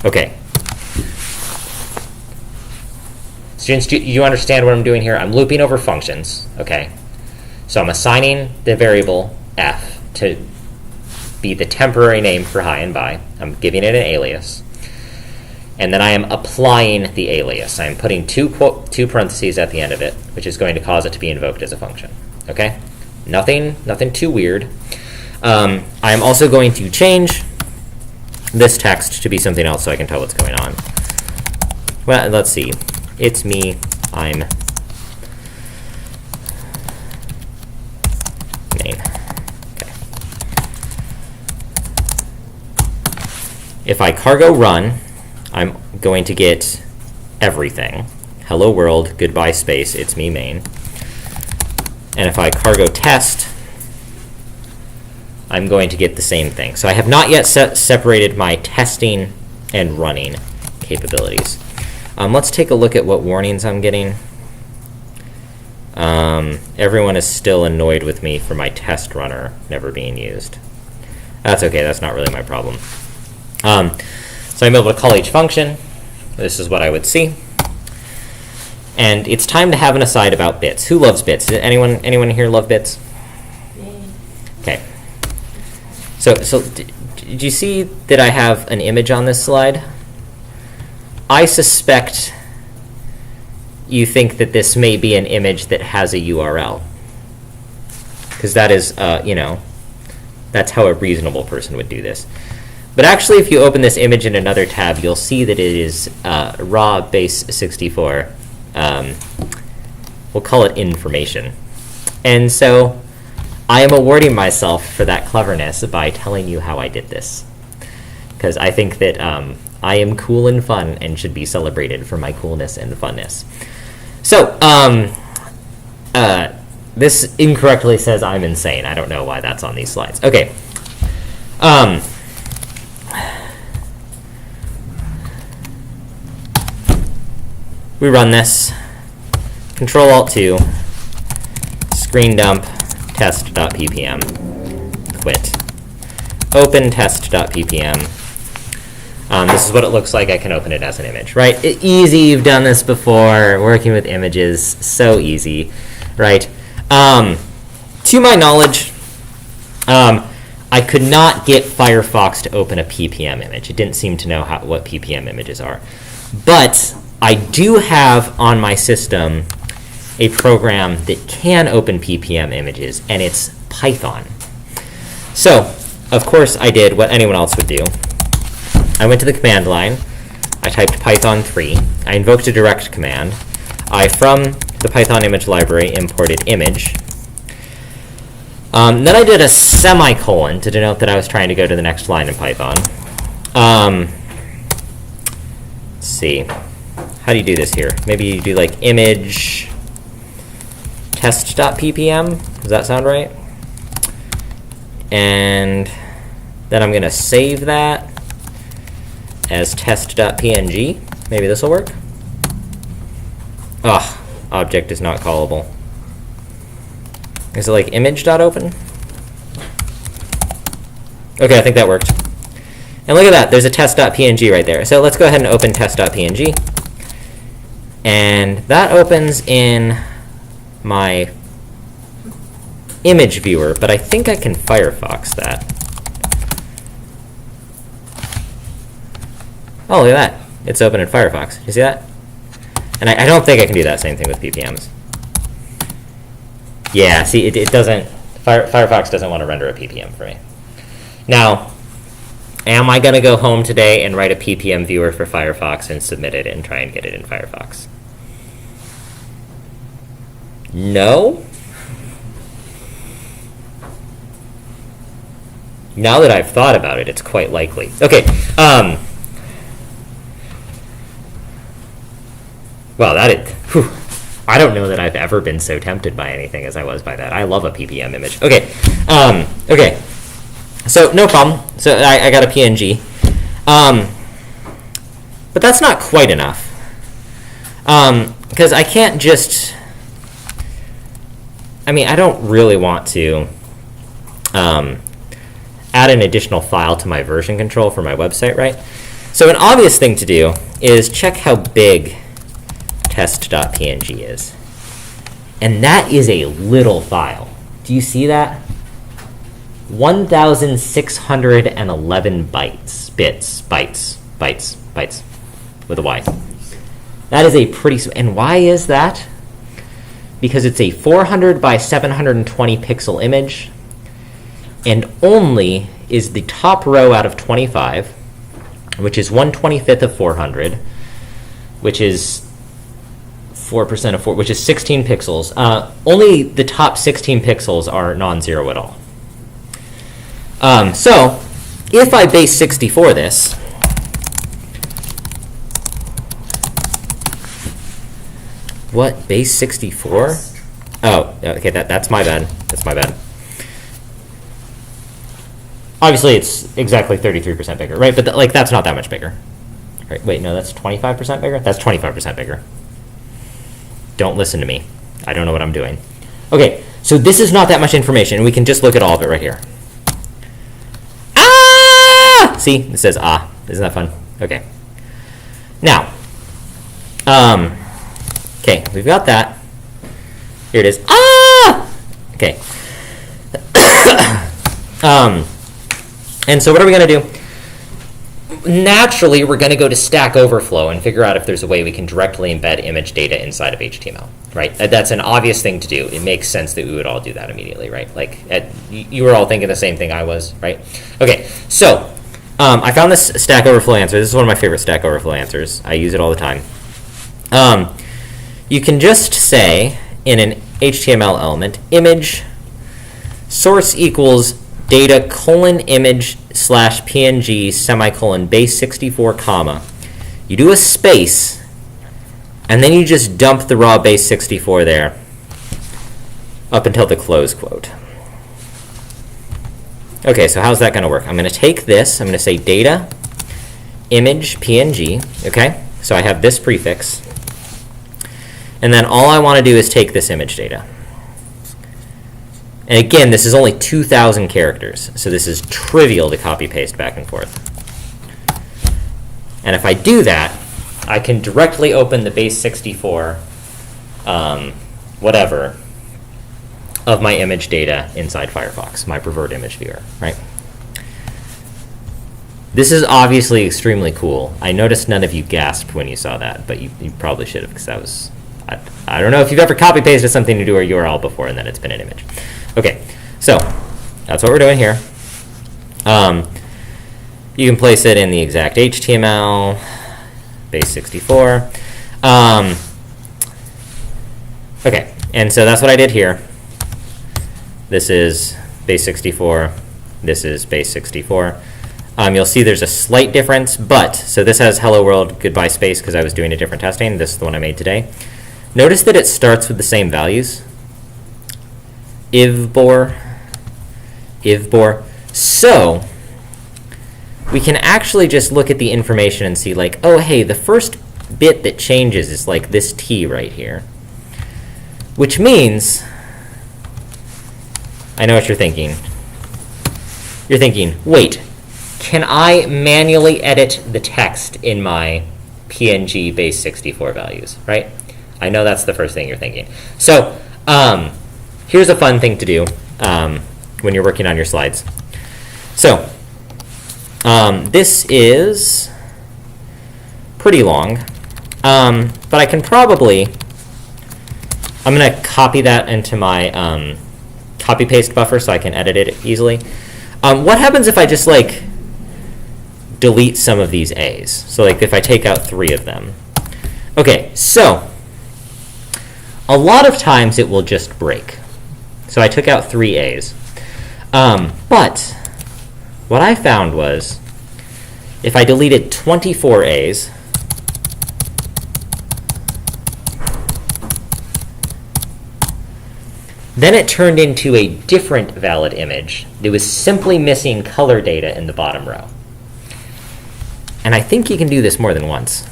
Okay. Students, do you understand what I'm doing here? I'm looping over functions, okay? So I'm assigning the variable f to be the temporary name for hi and bye. I'm giving it an alias. And then I am applying the alias. I'm putting two parentheses at the end of it, which is going to cause it to be invoked as a function, okay? Nothing too weird. I am also going to change this text to be something else so I can tell what's going on. Well, let's see. It's me. I'm main. Okay. If I cargo run, I'm going to get everything. Hello world, goodbye space, it's me main. And if I cargo test, I'm going to get the same thing. So I have not yet separated my testing and running capabilities. Let's take a look at what warnings I'm getting. Everyone is still annoyed with me for my test runner never being used. That's okay, that's not really my problem. So I'm able to call each function. This is what I would see. And it's time to have an aside about bits. Who loves bits? Anyone here love bits? Okay. So did you see that I have an image on this slide? I suspect you think that this may be an image that has a URL. Because that is, that's how a reasonable person would do this. But actually, if you open this image in another tab, you'll see that it is raw base 64. We'll call it information. And so I am awarding myself for that cleverness by telling you how I did this. Because I think that I am cool and fun and should be celebrated for my coolness and funness. So this incorrectly says I'm insane. I don't know why that's on these slides. Okay. We run this. Control-Alt-2, screen dump, test.ppm, quit. Open test.ppm. This is what it looks like. I can open it as an image, right? Easy, you've done this before, working with images, so easy, right? To my knowledge, I could not get Firefox to open a ppm image. It didn't seem to know what ppm images are. But I do have on my system a program that can open ppm images, and it's Python. So, of course, I did what anyone else would do. I went to the command line. I typed Python 3. I invoked a direct command. I, from the Python image library, imported image. Then I did a semicolon to denote that I was trying to go to the next line in Python. Let's see. How do you do this here? Maybe you do like image test.ppm. Does that sound right? And then I'm going to save that as test.png. Maybe this will work. Ugh, object is not callable. Is it like image.open? Okay, I think that worked. And look at that, there's a test.png right there. So let's go ahead and open test.png. And that opens in my image viewer, but I think I can Firefox that. Oh, look at that. It's open in Firefox. You see that? And I don't think I can do that same thing with ppms. Yeah, see, it doesn't, Firefox doesn't want to render a ppm for me. Now, am I going to go home today and write a ppm viewer for Firefox and submit it and try and get it in Firefox? No. Now that I've thought about it, it's quite likely. Okay. Well, I don't know that I've ever been so tempted by anything as I was by that. I love a ppm image. Okay. Okay. So no problem. So I got a PNG. But that's not quite enough. Because I can't just, I don't really want to add an additional file to my version control for my website, right? So an obvious thing to do is check how big test.png is. And that is a little file. Do you see that? 1,611 bytes with a Y. That is a pretty, and why is that? Because it's a 400 by 720 pixel image, and only is the top row out of 25, which is 1/25 of 400, which is 4% of 4, which is 16 pixels. Only the top 16 pixels are non-zero at all. So if I base 64 this, what, base 64? Oh, okay, that's my bad. That's my bad. Obviously, it's exactly 33% bigger, right? But that's not that much bigger. Right? Wait, no, that's 25% bigger? That's 25% bigger. Don't listen to me. I don't know what I'm doing. Okay, so this is not that much information, and we can just look at all of it right here. Ah! See, it says ah. Isn't that fun? Okay. Now, okay, we've got that. Here it is. Ah! Okay. And so what are we going to do? Naturally, we're going to go to Stack Overflow and figure out if there's a way we can directly embed image data inside of HTML, right? That's an obvious thing to do. It makes sense that we would all do that immediately, right? Like, you were all thinking the same thing I was, right? Okay, so I found this Stack Overflow answer. This is one of my favorite Stack Overflow answers. I use it all the time. You can just say in an HTML element, image source equals data colon image slash PNG semicolon base 64 comma. You do a space, and then you just dump the raw base 64 there up until the close quote. Okay, so how's that going to work? I'm going to take this, I'm going to say data image PNG, okay? So I have this prefix. And then all I want to do is take this image data. And again, this is only 2,000 characters, so this is trivial to copy-paste back and forth. And if I do that, I can directly open the base 64, whatever, of my image data inside Firefox, my preferred image viewer, right? This is obviously extremely cool. I noticed none of you gasped when you saw that, but you probably should have, because that was, I don't know if you've ever copy-pasted something to do a URL before and then it's been an image. Okay, So that's what we're doing here. You can place it in the exact HTML, base 64. Okay, and so that's what I did here. This is base 64. This is base 64. You'll see there's a slight difference, but, so this has hello world, goodbye space, because I was doing a different testing. This is the one I made today. Notice that it starts with the same values. Ivbor. So, we can actually just look at the information and see like, oh, hey, the first bit that changes is like this T right here. Which means, I know what you're thinking. You're thinking, wait, can I manually edit the text in my PNG base 64 values, right? I know that's the first thing you're thinking. So here's a fun thing to do when you're working on your slides. So this is pretty long, but I can probably, I'm going to copy that into my copy-paste buffer so I can edit it easily. What happens if I just like delete some of these A's? So like if I take out 3 of them. Okay, so a lot of times it will just break. So I took out 3 A's. But what I found was if I deleted 24 A's, then it turned into a different valid image. It was simply missing color data in the bottom row. And I think you can do this more than once.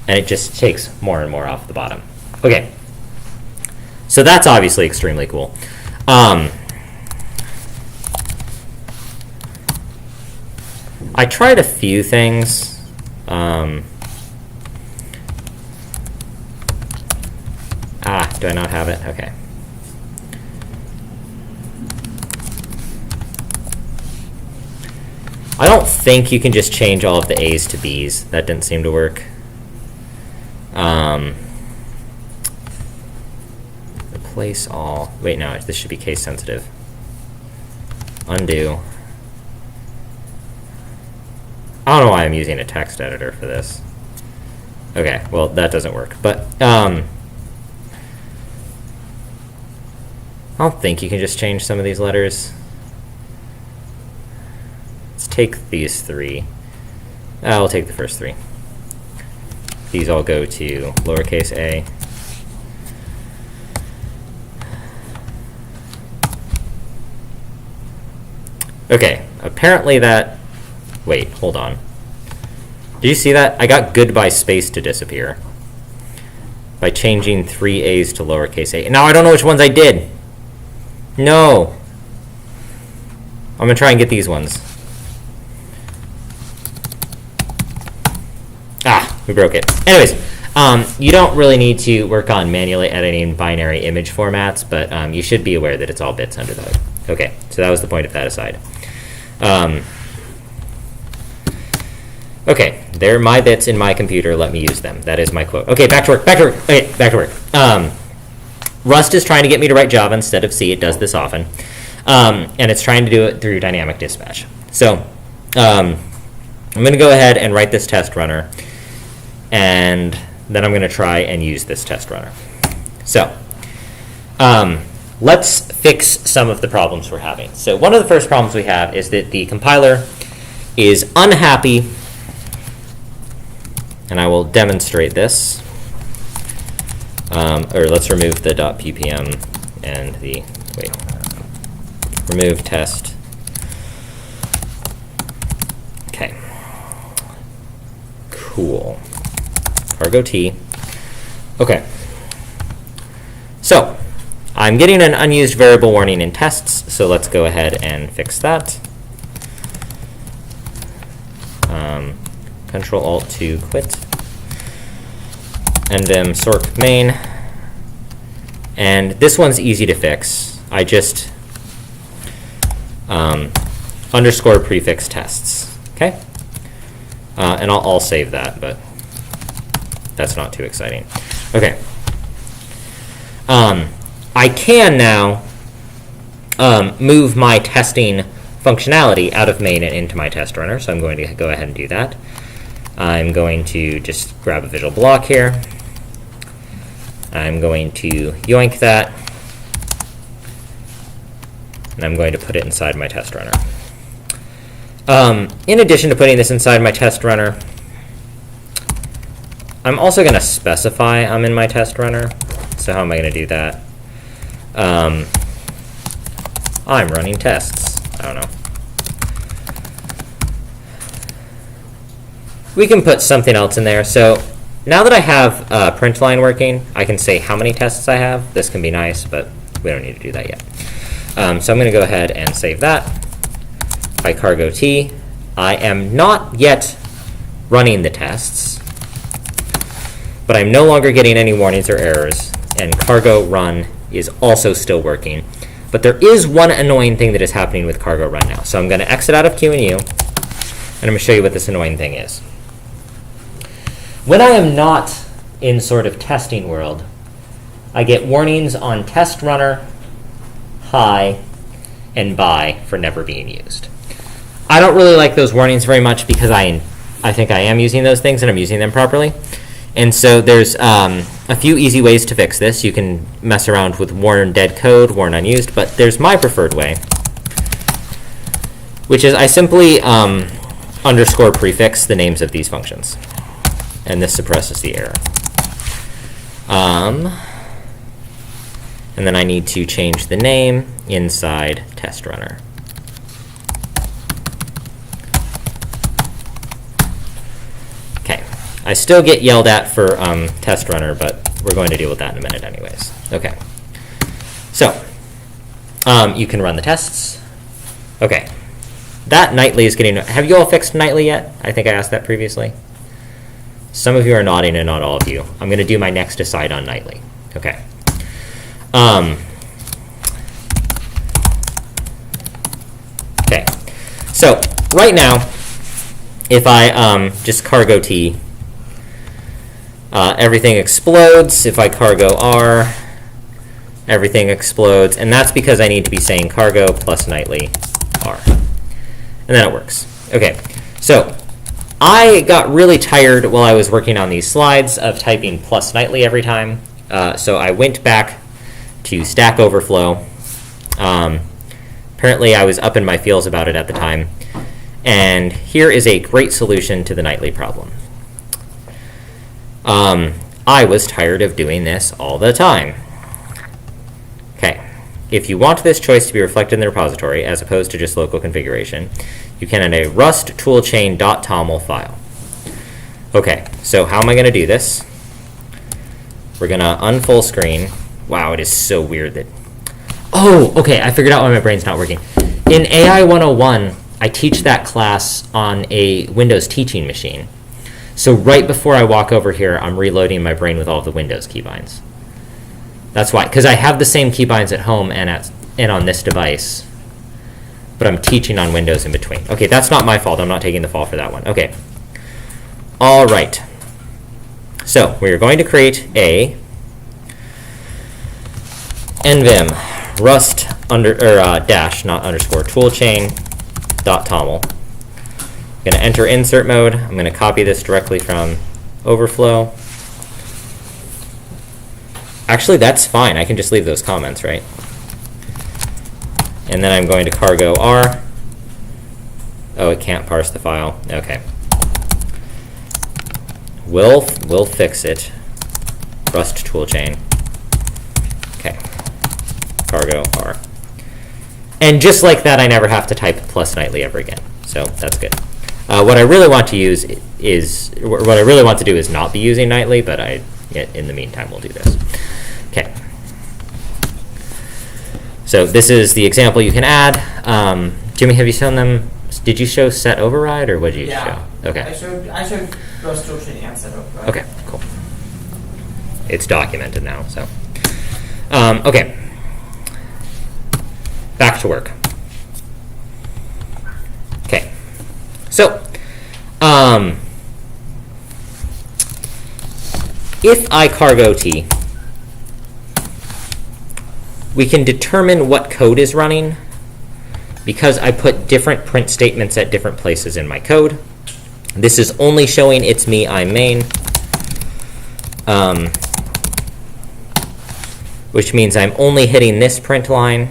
And it just takes more and more off the bottom. Okay, so that's obviously extremely cool. I tried a few things. Do I not have it? Okay. I don't think you can just change all of the A's to B's. That didn't seem to work. Replace all. Wait, no, this should be case sensitive. Undo. I don't know why I'm using a text editor for this. Okay, well, that doesn't work. But I don't think you can just change some of these letters. Let's take these 3. I'll take the first 3. These all go to lowercase a. Okay, apparently that, wait, hold on. Did you see that? I got goodbye space to disappear by changing 3 A's to lowercase a. Now I don't know which ones I did. No. I'm going to try and get these ones. We broke it. Anyways, you don't really need to work on manually editing binary image formats, but you should be aware that it's all bits under the hood. Okay, so that was the point of that aside. Okay, they're my bits in my computer. Let me use them. That is my quote. Okay, back to work. Okay, back to work. Rust is trying to get me to write Java instead of C. It does this often. And it's trying to do it through dynamic dispatch. So I'm going to go ahead and write this test runner. And then I'm going to try and use this test runner. So let's fix some of the problems we're having. So one of the first problems we have is that the compiler is unhappy. And I will demonstrate this. Or let's remove the .ppm and the, remove test. Okay. Cool. Cargo T. Okay. So I'm getting an unused variable warning in tests, so let's go ahead and fix that. Control-Alt-2 quit. Nvim sork main. And this one's easy to fix. I just underscore prefix tests. Okay? And I'll save that, but that's not too exciting. Okay. I can now move my testing functionality out of main and into my test runner, so I'm going to go ahead and do that. I'm going to just grab a visual block here. I'm going to yoink that, and I'm going to put it inside my test runner. In addition to putting this inside my test runner, I'm also going to specify I'm in my test runner. So how am I going to do that? I'm running tests. I don't know. We can put something else in there. So now that I have print line working, I can say how many tests I have. This can be nice, but we don't need to do that yet. So I'm going to go ahead and save that. If I cargo T, I am not yet running the tests, but I'm no longer getting any warnings or errors, and cargo run is also still working. But there is one annoying thing that is happening with cargo run now. So I'm going to exit out of Q&U, and I'm going to show you what this annoying thing is. When I am not in sort of testing world, I get warnings on test runner, hi, and bye for never being used. I don't really like those warnings very much because I think I am using those things and I'm using them properly. And so there's a few easy ways to fix this. You can mess around with warn dead code, warn unused, but there's my preferred way, which is I simply underscore prefix the names of these functions. And this suppresses the error. And then I need to change the name inside test runner. Okay, I still get yelled at for test runner, but we're going to deal with that in a minute anyways. Okay, so you can run the tests. Okay, that nightly is getting, have you all fixed nightly yet? I think I asked that previously. Some of you are nodding and not all of you. I'm going to do my next aside on nightly. Okay. Okay. So right now, if I just cargo T, everything explodes. If I cargo R, everything explodes. And that's because I need to be saying cargo plus nightly R. And then it works. Okay. So I got really tired while I was working on these slides of typing plus nightly every time. So I went back to Stack Overflow. Apparently I was up in my feels about it at the time. And here is a great solution to the nightly problem. I was tired of doing this all the time. Okay, if you want this choice to be reflected in the repository as opposed to just local configuration, you can add a rust toolchain.toml file. Okay, so how am I going to do this? We're going to unfull screen. Wow, it is so weird that... Oh, okay, I figured out why my brain's not working. In AI 101, I teach that class on a Windows teaching machine. So right before I walk over here, I'm reloading my brain with all of the Windows keybinds. That's why, because I have the same keybinds at home and on this device, but I'm teaching on Windows in between. Okay, that's not my fault. I'm not taking the fall for that one. Okay. All right. So we're going to create a nvim rust dash, not underscore, toolchain dot toml. I'm going to enter insert mode. I'm going to copy this directly from Overflow. Actually, that's fine. I can just leave those comments, right? And then I'm going to cargo R. Oh, it can't parse the file. Okay. We'll fix it. Rust toolchain. Okay. Cargo R. And just like that, I never have to type plus nightly ever again. So that's good. What I really want to do is not be using nightly, but in the meantime, we'll do this. Okay. So this is the example you can add. Jimmy, have you shown them? Did you show set override, or what did you show? Okay. I showed rust toolchain and set override. Okay, cool. It's documented now, so. Okay. Back to work. Okay. So, if I cargo T, we can determine what code is running because I put different print statements at different places in my code. This is only showing it's me, I'm main, which means I'm only hitting this print line,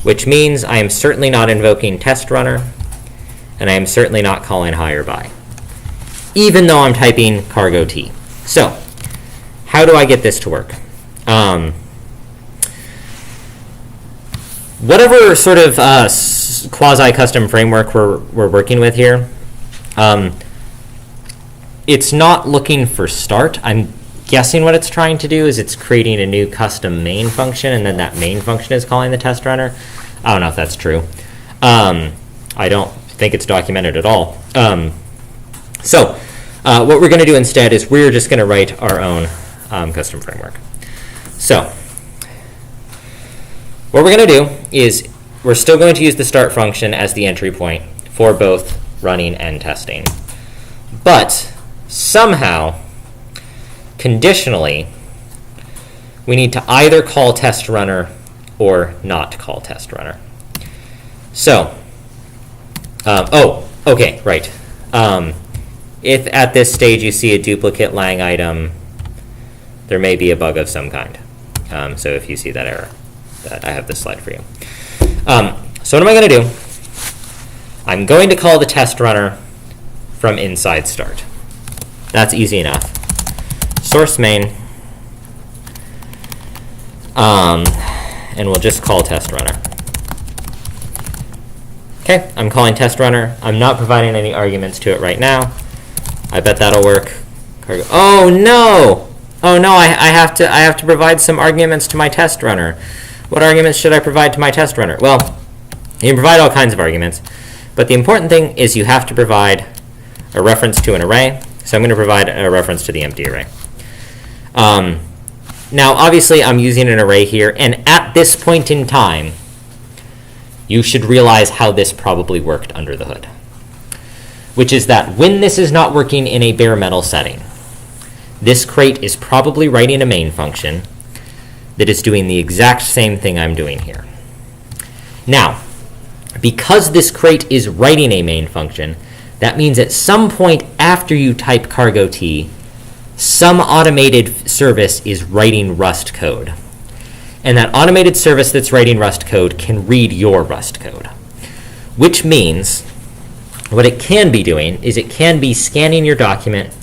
which means I am certainly not invoking test runner, and I am certainly not calling high or by, even though I'm typing cargo T. So, how do I get this to work? Whatever sort of quasi-custom framework we're working with here, it's not looking for start. I'm guessing what it's trying to do is it's creating a new custom main function, and then that main function is calling the test runner. I don't know if that's true. I don't think it's documented at all. So what we're going to do instead is we're just going to write our own custom framework. So what we're going to do is we're still going to use the start function as the entry point for both running and testing. But somehow, conditionally, we need to either call test runner or not call test runner. So, okay, right. If at this stage you see a duplicate lang item, there may be a bug of some kind. So if you see that error, I have this slide for you. So what am I going to do? I'm going to call the test runner from inside start. That's easy enough. Source main, and we'll just call test runner. Okay, I'm calling test runner. I'm not providing any arguments to it right now. I bet that'll work. Oh no! Oh no! I have to provide some arguments to my test runner. What arguments should I provide to my test runner? Well, you can provide all kinds of arguments, but the important thing is you have to provide a reference to an array. So I'm going to provide a reference to the empty array. Now, obviously, I'm using an array here, and at this point in time, you should realize how this probably worked under the hood, which is that when this is not working in a bare metal setting, this crate is probably writing a main function that is doing the exact same thing I'm doing here. Now, because this crate is writing a main function, that means at some point after you type cargo T, some automated service is writing Rust code. And that automated service that's writing Rust code can read your Rust code, which means what it can be doing is it can be scanning your document,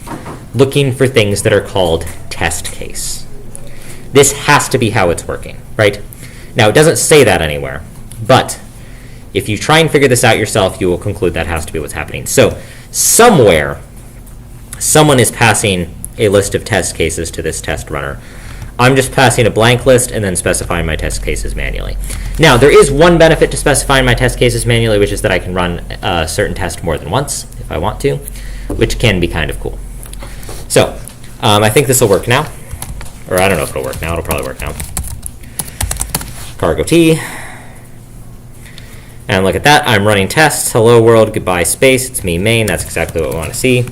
looking for things that are called test case. This has to be how it's working, right? Now, it doesn't say that anywhere, but if you try and figure this out yourself, you will conclude that has to be what's happening. So somewhere, someone is passing a list of test cases to this test runner. I'm just passing a blank list and then specifying my test cases manually. Now, there is one benefit to specifying my test cases manually, which is that I can run a certain test more than once if I want to, which can be kind of cool. So I think this will work now. Or I don't know if it'll work now. It'll probably work now. Cargo T. And look at that. I'm running tests. Hello world, goodbye space. It's me main. That's exactly what we want to see.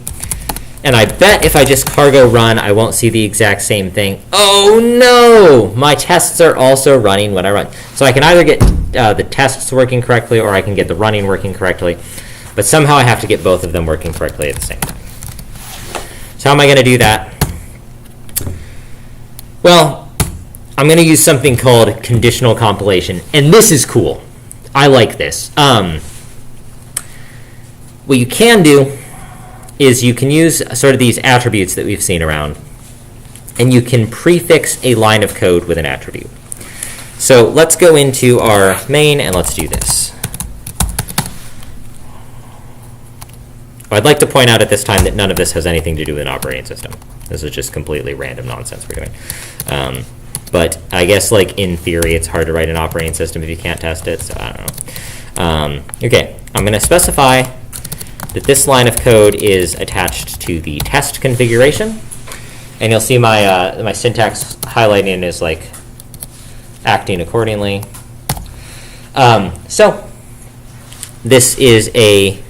And I bet if I just cargo run, I won't see the exact same thing. Oh no! My tests are also running when I run. So I can either get the tests working correctly or I can get the running working correctly. But somehow I have to get both of them working correctly at the same time. So how am I going to do that? Well, I'm going to use something called conditional compilation. And this is cool. I like this. What you can do is you can use sort of these attributes that we've seen around, and you can prefix a line of code with an attribute. So let's go into our main and let's do this. I'd like to point out at this time that none of this has anything to do with an operating system. This is just completely random nonsense we're doing. But I guess, like, in theory, it's hard to write an operating system if you can't test it, so I don't know. Okay, I'm going to specify that this line of code is attached to the test configuration. And you'll see my, my syntax highlighting is, like, acting accordingly. So this is a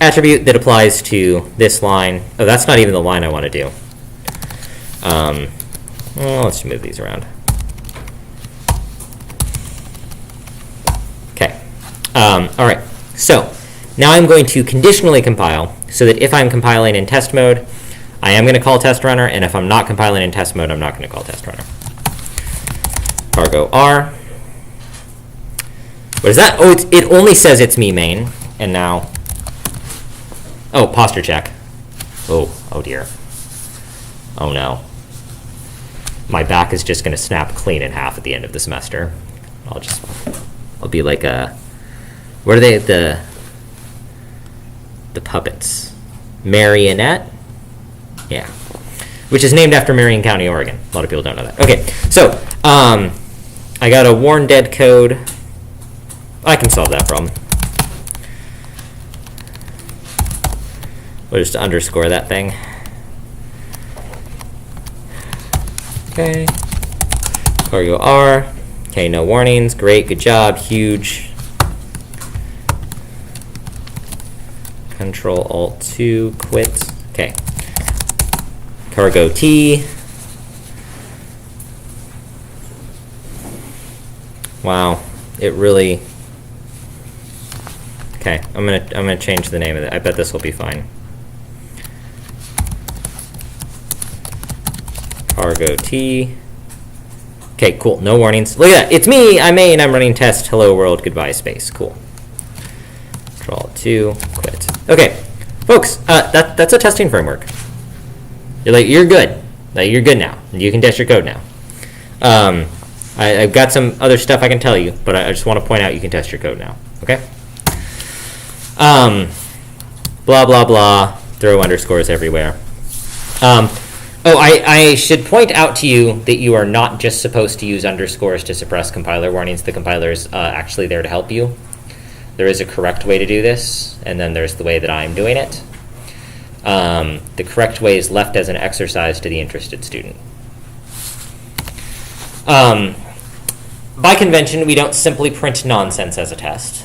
attribute that applies to this line. Oh, that's not even the line I want to do. Well, let's move these around. Okay. All right. So now I'm going to conditionally compile so that if I'm compiling in test mode, I am going to call test runner, and if I'm not compiling in test mode, I'm not going to call test runner. Cargo R. What is that? Oh, it only says it's me main, and now, oh, posture check. Oh dear. Oh no. My back is just going to snap clean in half at the end of the semester. I'll be like what are they, the puppets? Marionette? Yeah. Which is named after Marion County, Oregon. A lot of people don't know that. Okay, so I got a worn dead code. I can solve that problem. We'll just underscore that thing. Okay. Cargo R. Okay, no warnings. Great, good job. Huge. Control Alt 2, quit. Okay. Cargo T. Wow, it really. Okay, I'm gonna change the name of it. I bet this will be fine. Cargo T. Okay, cool. No warnings. Look at that. It's me. I'm main. I'm running test. Hello world. Goodbye space. Cool. Control 2. Quit. Okay, folks. That's a testing framework. You're good. You're good now. You can test your code now. I've got some other stuff I can tell you, but I just want to point out you can test your code now. Okay. Blah blah blah. Throw underscores everywhere. I should point out to you that you are not just supposed to use underscores to suppress compiler warnings. The compiler is actually there to help you. There is a correct way to do this, and then there's the way that I'm doing it. The correct way is left as an exercise to the interested student. By convention, we don't simply print nonsense as a test.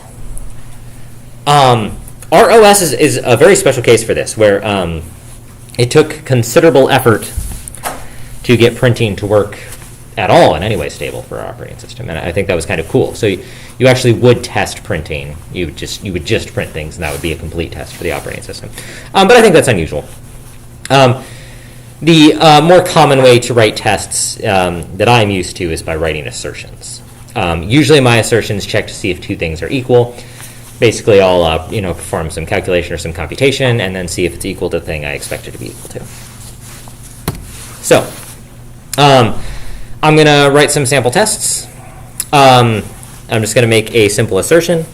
ROS is a very special case for this, where it took considerable effort to get printing to work at all in any way stable for our operating system, and I think that was kind of cool. So you actually would test printing. You would just print things, and that would be a complete test for the operating system. But I think that's unusual. The more common way to write tests that I'm used to is by writing assertions. Usually my assertions check to see if two things are equal. Basically, I'll perform some calculation or some computation, and then see if it's equal to the thing I expect it to be equal to. So, I'm going to write some sample tests. I'm just going to make a simple assertion,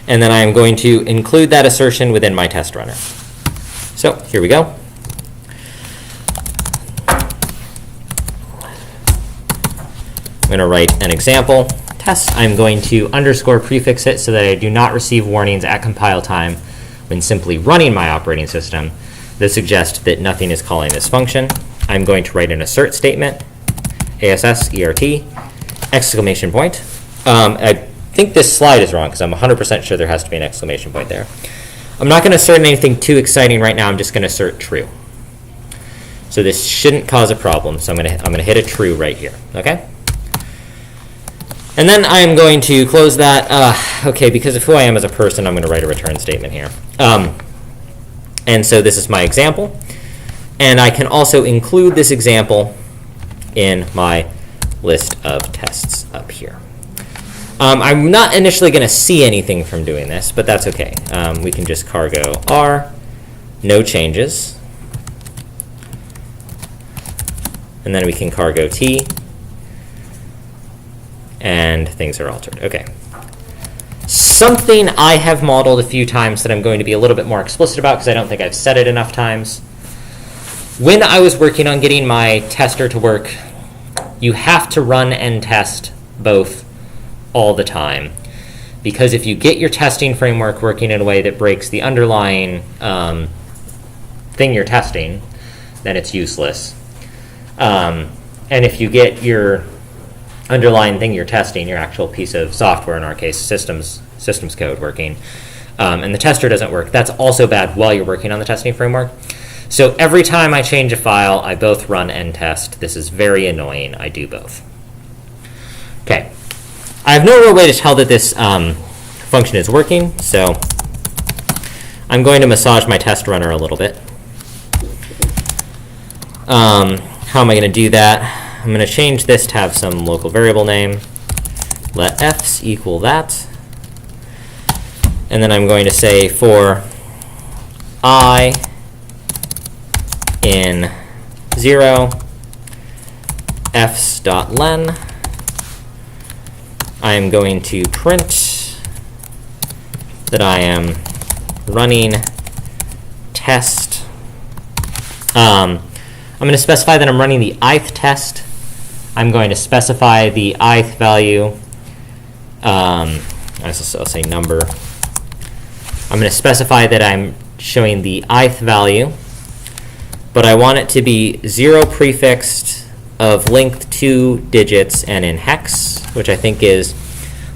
and then I'm going to include that assertion within my test runner. So, here we go. I'm going to write an example test. I'm going to underscore prefix it so that I do not receive warnings at compile time when simply running my operating system that suggest that nothing is calling this function. I'm going to write an assert statement, ASSERT, exclamation point. I think this slide is wrong because I'm 100% sure there has to be an exclamation point there. I'm not going to assert anything too exciting right now. I'm just going to assert true. So this shouldn't cause a problem. So I'm going to hit a true right here. Okay. And then I'm going to close that. Okay, because of who I am as a person, I'm going to write a return statement here. And so this is my example. And I can also include this example in my list of tests up here. I'm not initially going to see anything from doing this, but that's okay. We can just cargo R, no changes. And then we can cargo T. And things are altered. Okay. Something I have modeled a few times that I'm going to be a little bit more explicit about because I don't think I've said it enough times. When I was working on getting my tester to work, you have to run and test both all the time. Because if you get your testing framework working in a way that breaks the underlying thing you're testing, then it's useless. And if you get your underlying thing you're testing, your actual piece of software, in our case systems code working, and the tester doesn't work, that's also bad while you're working on the testing framework. So every time I change a file, I both run and test. This is very annoying. I do both. Okay. I have no real way to tell that this function is working, so I'm going to massage my test runner a little bit. How am I going to do that? I'm going to change this to have some local variable name. Let f's equal that. And then I'm going to say for I in 0, f's.len, I am going to print that I am running test. I'm going to specify that I'm running the ith test. I'm going to specify the ith value. I'll say number. I'm going to specify that I'm showing the ith value, but I want it to be 0 prefixed of length 2 digits and in hex, which I think is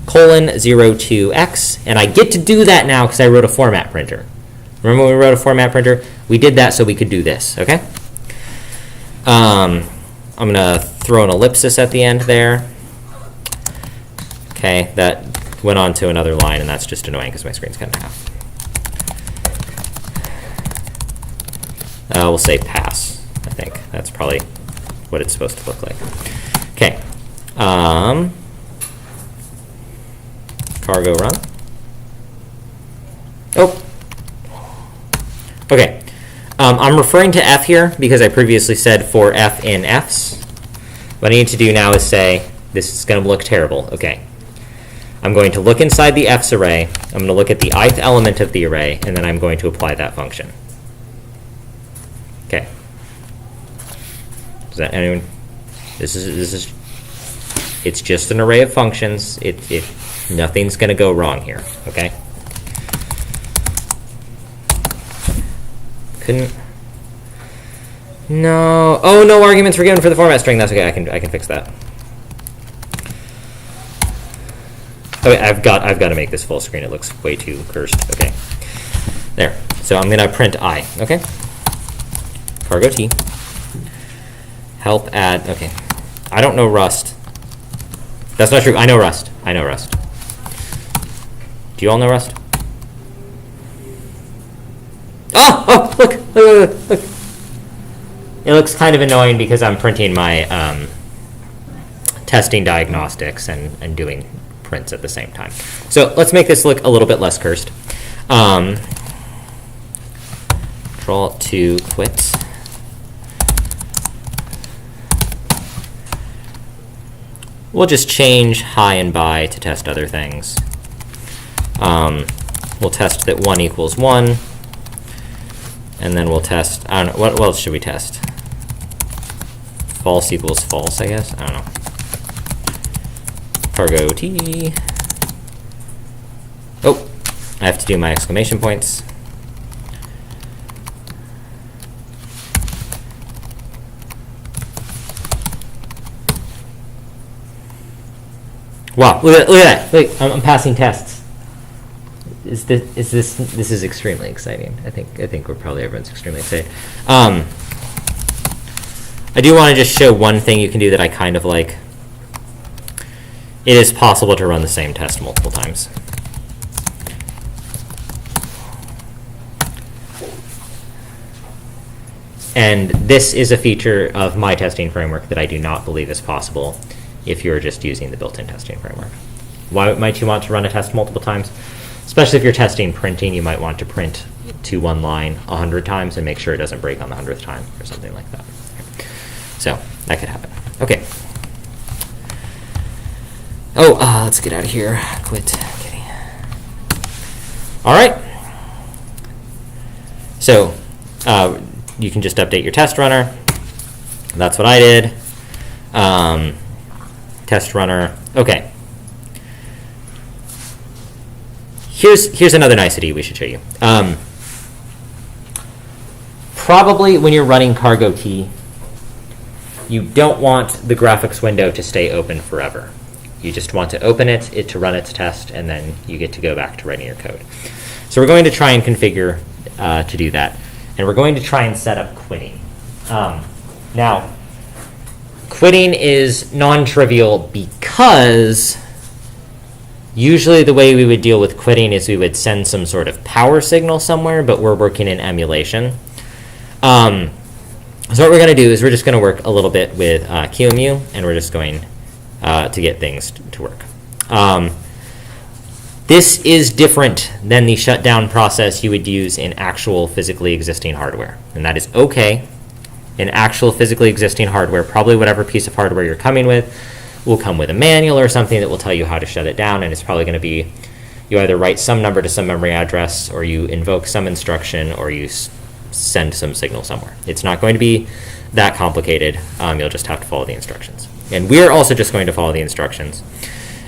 :02x, and I get to do that now because I wrote a format printer. Remember when we wrote a format printer? We did that so we could do this, okay? I'm going to throw an ellipsis at the end there. Okay, that went on to another line, and that's just annoying because my screen's cut in half. We'll say pass, I think. That's probably what it's supposed to look like. Okay. Cargo run. Oh. Okay. I'm referring to f here because I previously said for f in f's. What I need to do now is say, this is going to look terrible. Okay. I'm going to look inside the f's array. I'm going to look at the ith element of the array, and then I'm going to apply that function. Okay. Does that anyone? This is. It's just an array of functions. Nothing's going to go wrong here. Okay. Couldn't. No. Oh, no arguments were given for the format string. That's okay. I can fix that. Okay, I've got to make this full screen. It looks way too cursed. Okay. There. So I'm going to print I. Okay. Cargo T. Help add. Okay. I don't know Rust. That's not true. I know Rust. I know Rust. Do you all know Rust? Oh, look. It looks kind of annoying because I'm printing my testing diagnostics and doing prints at the same time. So let's make this look a little bit less cursed. Control to quit. We'll just change hi and bye to test other things. We'll test that 1 equals 1. And then we'll test, I don't know, what else should we test? False equals false, I guess? I don't know. Cargo T. Oh, I have to do my exclamation points. Wow, look at that. Look, I'm passing tests. This is extremely exciting. I think everyone's extremely excited. I do want to just show one thing you can do that I kind of like. It is possible to run the same test multiple times. And this is a feature of my testing framework that I do not believe is possible if you're just using the built-in testing framework. Why might you want to run a test multiple times? Especially if you're testing printing, you might want to print to one line 100 times and make sure it doesn't break on the 100th time or something like that. So that could happen. Okay. Oh, let's get out of here. Quit. Kidding. All right. So you can just update your test runner. That's what I did. Test runner. Okay. Here's another nicety we should show you. Probably when you're running Cargo T, you don't want the graphics window to stay open forever. You just want to open it to run its test, and then you get to go back to writing your code. So we're going to try and configure to do that. and we're going to try and set up quitting. Now, quitting is non-trivial because usually the way we would deal with quitting is we would send some sort of power signal somewhere, but we're working in emulation. So what we're going to do is we're just going to work a little bit with QEMU, and we're just going to get things to work. This is different than the shutdown process you would use in actual physically existing hardware, and that is okay. In actual physically existing hardware, probably whatever piece of hardware you're coming with will come with a manual or something that will tell you how to shut it down, and it's probably going to be you either write some number to some memory address, or you invoke some instruction, or you send some signal somewhere. It's not going to be that complicated. You'll just have to follow the instructions. And we're also just going to follow the instructions.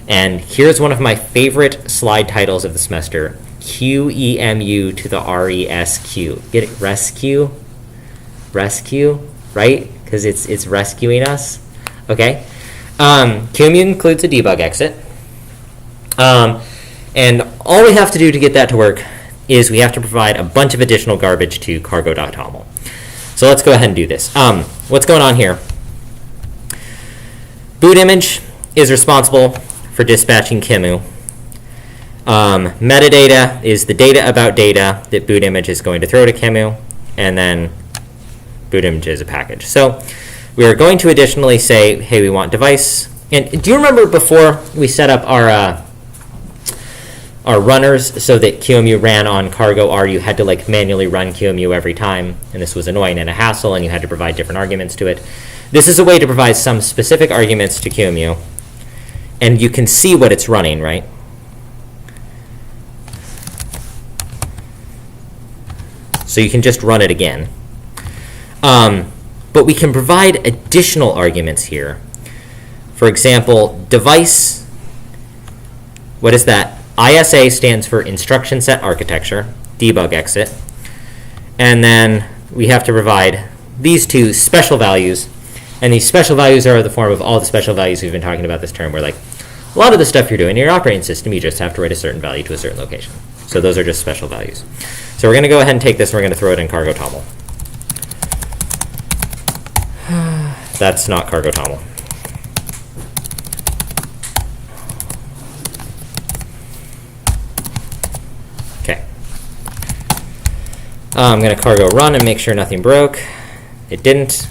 And here's one of my favorite slide titles of the semester, QEMU to the RESQ. Get it? Rescue? Rescue, right? Because it's rescuing us. Okay. QEMU includes a debug exit. And all we have to do to get that to work is we have to provide a bunch of additional garbage to cargo.toml. So let's go ahead and do this. What's going on here? Boot image is responsible for dispatching QEMU. Metadata is the data about data that boot image is going to throw to QEMU, and then boot image is a package. So we are going to additionally say, hey, we want device. And do you remember before we set up our runners so that QEMU ran on Cargo R, you had to like manually run QEMU every time, and this was annoying and a hassle, and you had to provide different arguments to it. This is a way to provide some specific arguments to QEMU, and you can see what it's running, right? So you can just run it again. But we can provide additional arguments here. For example, device, what is that? ISA stands for Instruction Set Architecture, debug exit. And then we have to provide these two special values. And these special values are the form of all the special values we've been talking about this term, where like a lot of the stuff you're doing in your operating system, you just have to write a certain value to a certain location. So those are just special values. So we're going to go ahead and take this and we're going to throw it in Cargo Toml. That's not Cargo Toml. Okay. I'm going to cargo run and make sure nothing broke. It didn't.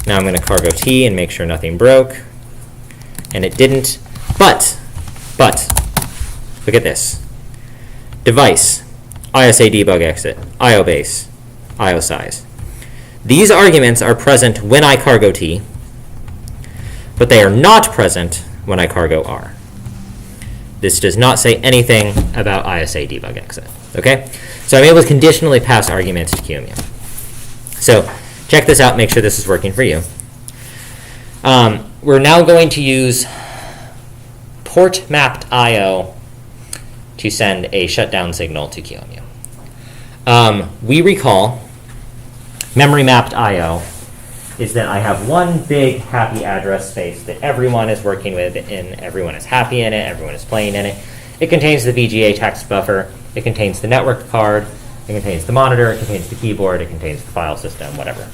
Now I'm going to cargo T and make sure nothing broke. And it didn't. But, look at this. Device, ISA debug exit, IO base, IO size. These arguments are present when I cargo T, but they are not present when I cargo R. This does not say anything about ISA debug exit. Okay? So I'm able to conditionally pass arguments to QEMU. So check this out, make sure this is working for you. We're now going to use port mapped IO to send a shutdown signal to QEMU. We recall memory mapped IO is that I have one big happy address space that everyone is working with, and everyone is happy in it, everyone is playing in it. It contains the VGA text buffer, it contains the network card, it contains the monitor, it contains the keyboard, it contains the file system, whatever.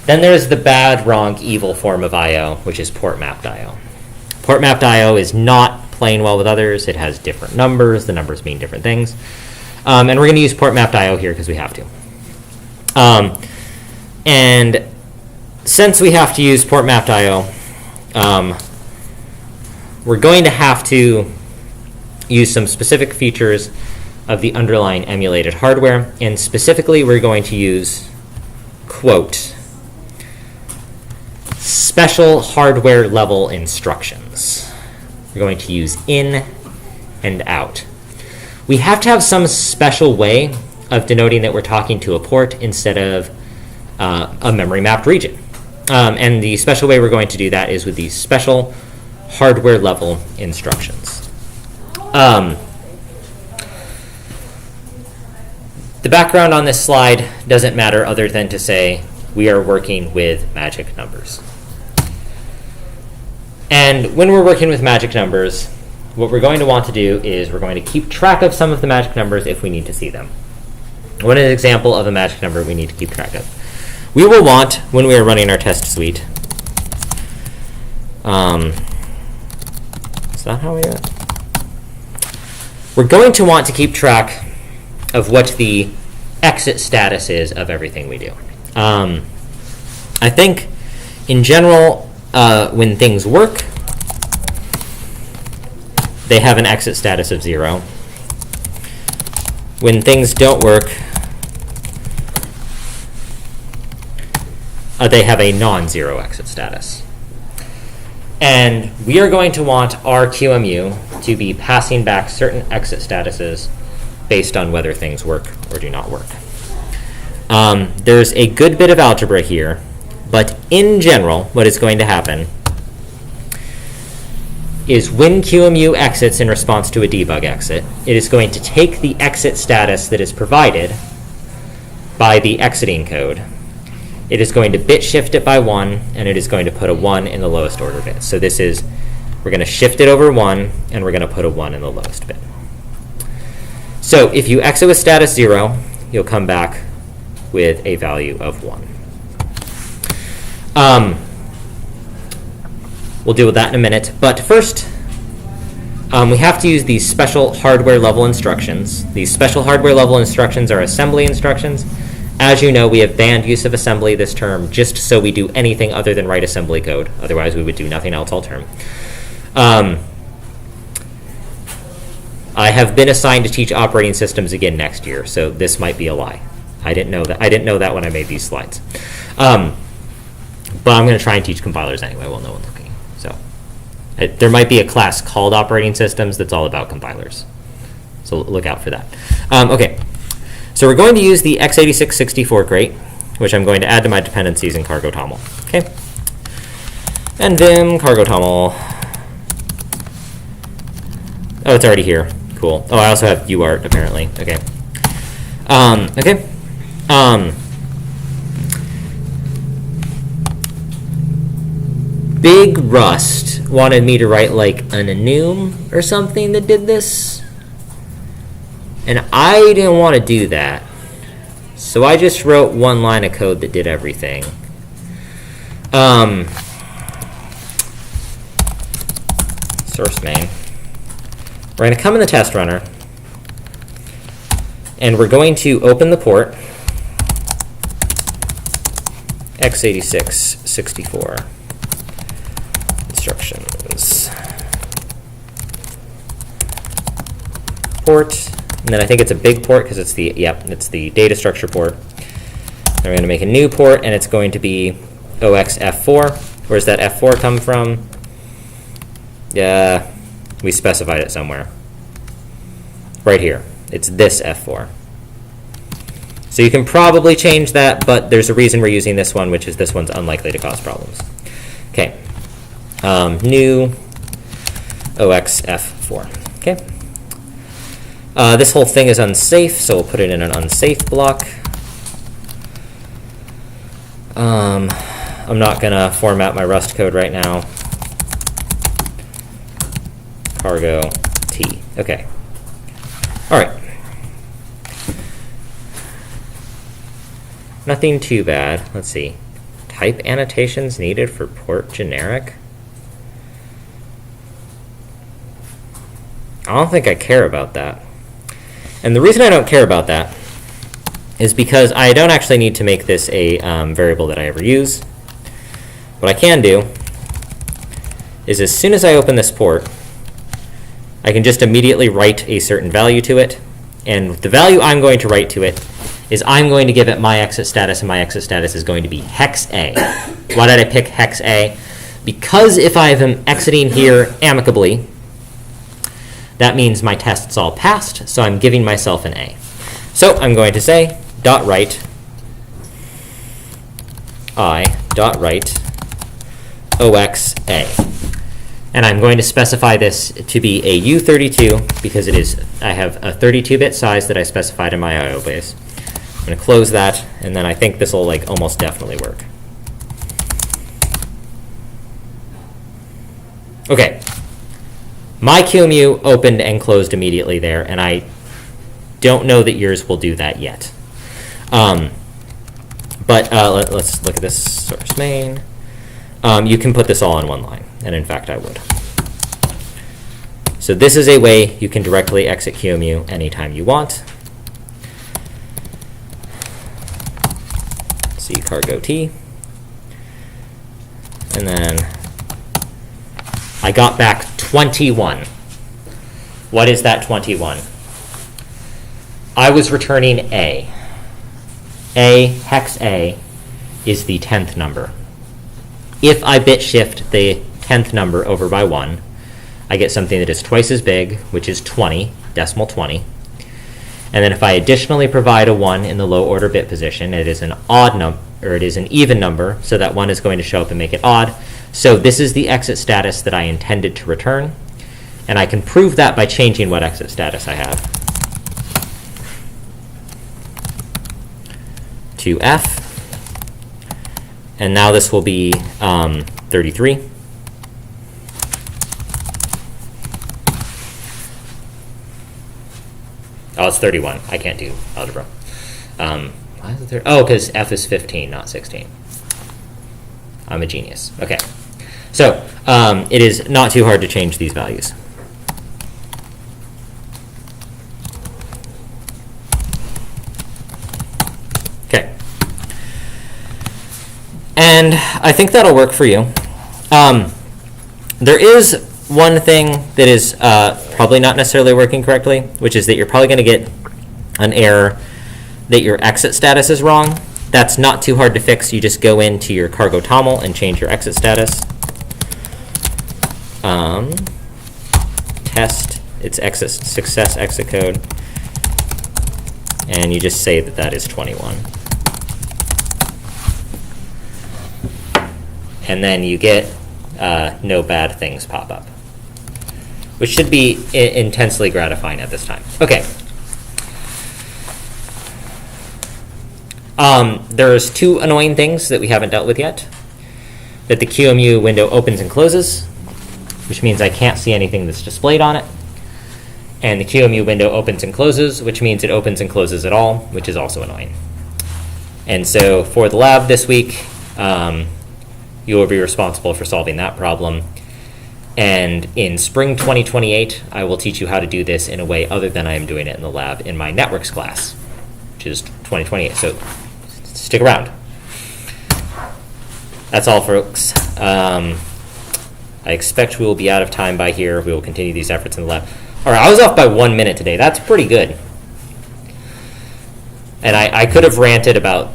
Then there's the bad, wrong, evil form of IO, which is port mapped IO. Port mapped IO is not playing well with others. It has different numbers. The numbers mean different things. And we're going to use port mapped IO here because we have to. And since we have to use port mapped IO, we're going to have to use some specific features of the underlying emulated hardware. And specifically, we're going to use, quote, special hardware level instructions. We're going to use in and out. We have to have some special way of denoting that we're talking to a port instead of a memory mapped region. And the special way we're going to do that is with these special hardware level instructions. The background on this slide doesn't matter other than to say we are working with magic numbers. And when we're working with magic numbers, what we're going to want to do is we're going to keep track of some of the magic numbers if we need to see them. What is an example of a magic number we need to keep track of? We will want, when we are running our test suite, is that how we do it? We're going to want to keep track of what the exit status is of everything we do. I think, in general, when things work, they have an exit status of 0. When things don't work, they have a non-zero exit status. And we are going to want our QEMU to be passing back certain exit statuses based on whether things work or do not work. There's a good bit of algebra here, but in general, what is going to happen is when QEMU exits in response to a debug exit, it is going to take the exit status that is provided by the exiting code. It is going to bit shift it by 1, and it is going to put a 1 in the lowest order bit. So this is, we're going to shift it over 1, and we're going to put a 1 in the lowest bit. So if you exit with status 0, you'll come back with a value of 1. We'll deal with that in a minute. But first, we have to use these special hardware level instructions. These special hardware level instructions are assembly instructions. As you know, we have banned use of assembly this term just so we do anything other than write assembly code. Otherwise, we would do nothing else all term. I have been assigned to teach operating systems again next year, so this might be a lie. I didn't know that. I didn't know that when I made these slides. But I'm going to try and teach compilers anyway while no one's looking. So there might be a class called operating systems that's all about compilers. So look out for that. Okay. So we're going to use the x86-64 crate, which I'm going to add to my dependencies in cargo toml. Okay. And vim cargo toml. Oh, it's already here. Cool. Oh, I also have UART apparently. Okay. Okay. Big Rust wanted me to write like an enum or something that did this. And I didn't want to do that. So I just wrote one line of code that did everything. Source main. We're going to come in the test runner. And we're going to open the port. x86-64. Instructions. Port. And then I think it's a big port because it's the, it's the data structure port. And we're going to make a new port, and it's going to be OXF4. Where's that F4 come from? Yeah, we specified it somewhere. Right here. It's this F4. So you can probably change that, but there's a reason we're using this one, which is this one's unlikely to cause problems. Okay. New OXF4. Okay. This whole thing is unsafe, so we'll put it in an unsafe block. I'm not going to format my Rust code right now. Cargo T. Okay. All right. Nothing too bad. Let's see. Type annotations needed for port generic. I don't think I care about that. And the reason I don't care about that is because I don't actually need to make this a variable that I ever use. What I can do is as soon as I open this port, I can just immediately write a certain value to it. And the value I'm going to write to it is I'm going to give it my exit status, and my exit status is going to be hex A. Why did I pick hex A? Because if I am exiting here amicably, that means my test's all passed, so I'm giving myself an A. So I'm going to say .write .write OXA. And I'm going to specify this to be a U32 because it is. I have a 32-bit size that I specified in my IO base. I'm going to close that, and then I think this will like almost definitely work. Okay. My QEMU opened and closed immediately there, and I don't know that yours will do that yet. Let's look at this source main. You can put this all in one line, and in fact I would. So this is a way you can directly exit QEMU anytime you want. C cargo T. And then I got back 21. What is that 21? I was returning A. Hex A, is the 10th number. If I bit shift the 10th number over by 1, I get something that is twice as big, which is 20, decimal 20. And then if I additionally provide a 1 in the low order bit position, it is an odd number, or it is an even number, so that 1 is going to show up and make it odd. So this is the exit status that I intended to return, and I can prove that by changing what exit status I have to F, and now this will be 33. Oh, it's 31. I can't do algebra. Why is it there? Oh, because F is 15, not 16. I'm a genius. Okay. So it is not too hard to change these values. Okay. And I think that'll work for you. There is one thing that is probably not necessarily working correctly, which is that you're probably going to get an error that your exit status is wrong. That's not too hard to fix. You just go into your cargo toml and change your exit status. Test its exit success exit code, and you just say that that is 21. And then you get no bad things pop up, which should be intensely gratifying at this time. Okay. There's two annoying things that we haven't dealt with yet. That the QEMU window opens and closes, which means I can't see anything that's displayed on it. And the QEMU window opens and closes, which means it opens and closes at all, which is also annoying. And so for the lab this week, you will be responsible for solving that problem. And in spring 2028, I will teach you how to do this in a way other than I am doing it in the lab in my networks class, which is 2028. So stick around. That's all, folks. I expect we will be out of time by here. We will continue these efforts in the lab. All right, I was off by 1 minute today. That's pretty good. And I could have ranted about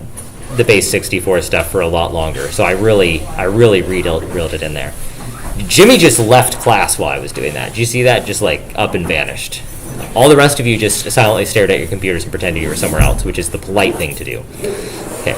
the base 64 stuff for a lot longer. So I really reeled it in there. Jimmy just left class while I was doing that. Did you see that? Just like up and vanished. All the rest of you just silently stared at your computers and pretended you were somewhere else, which is the polite thing to do. Okay.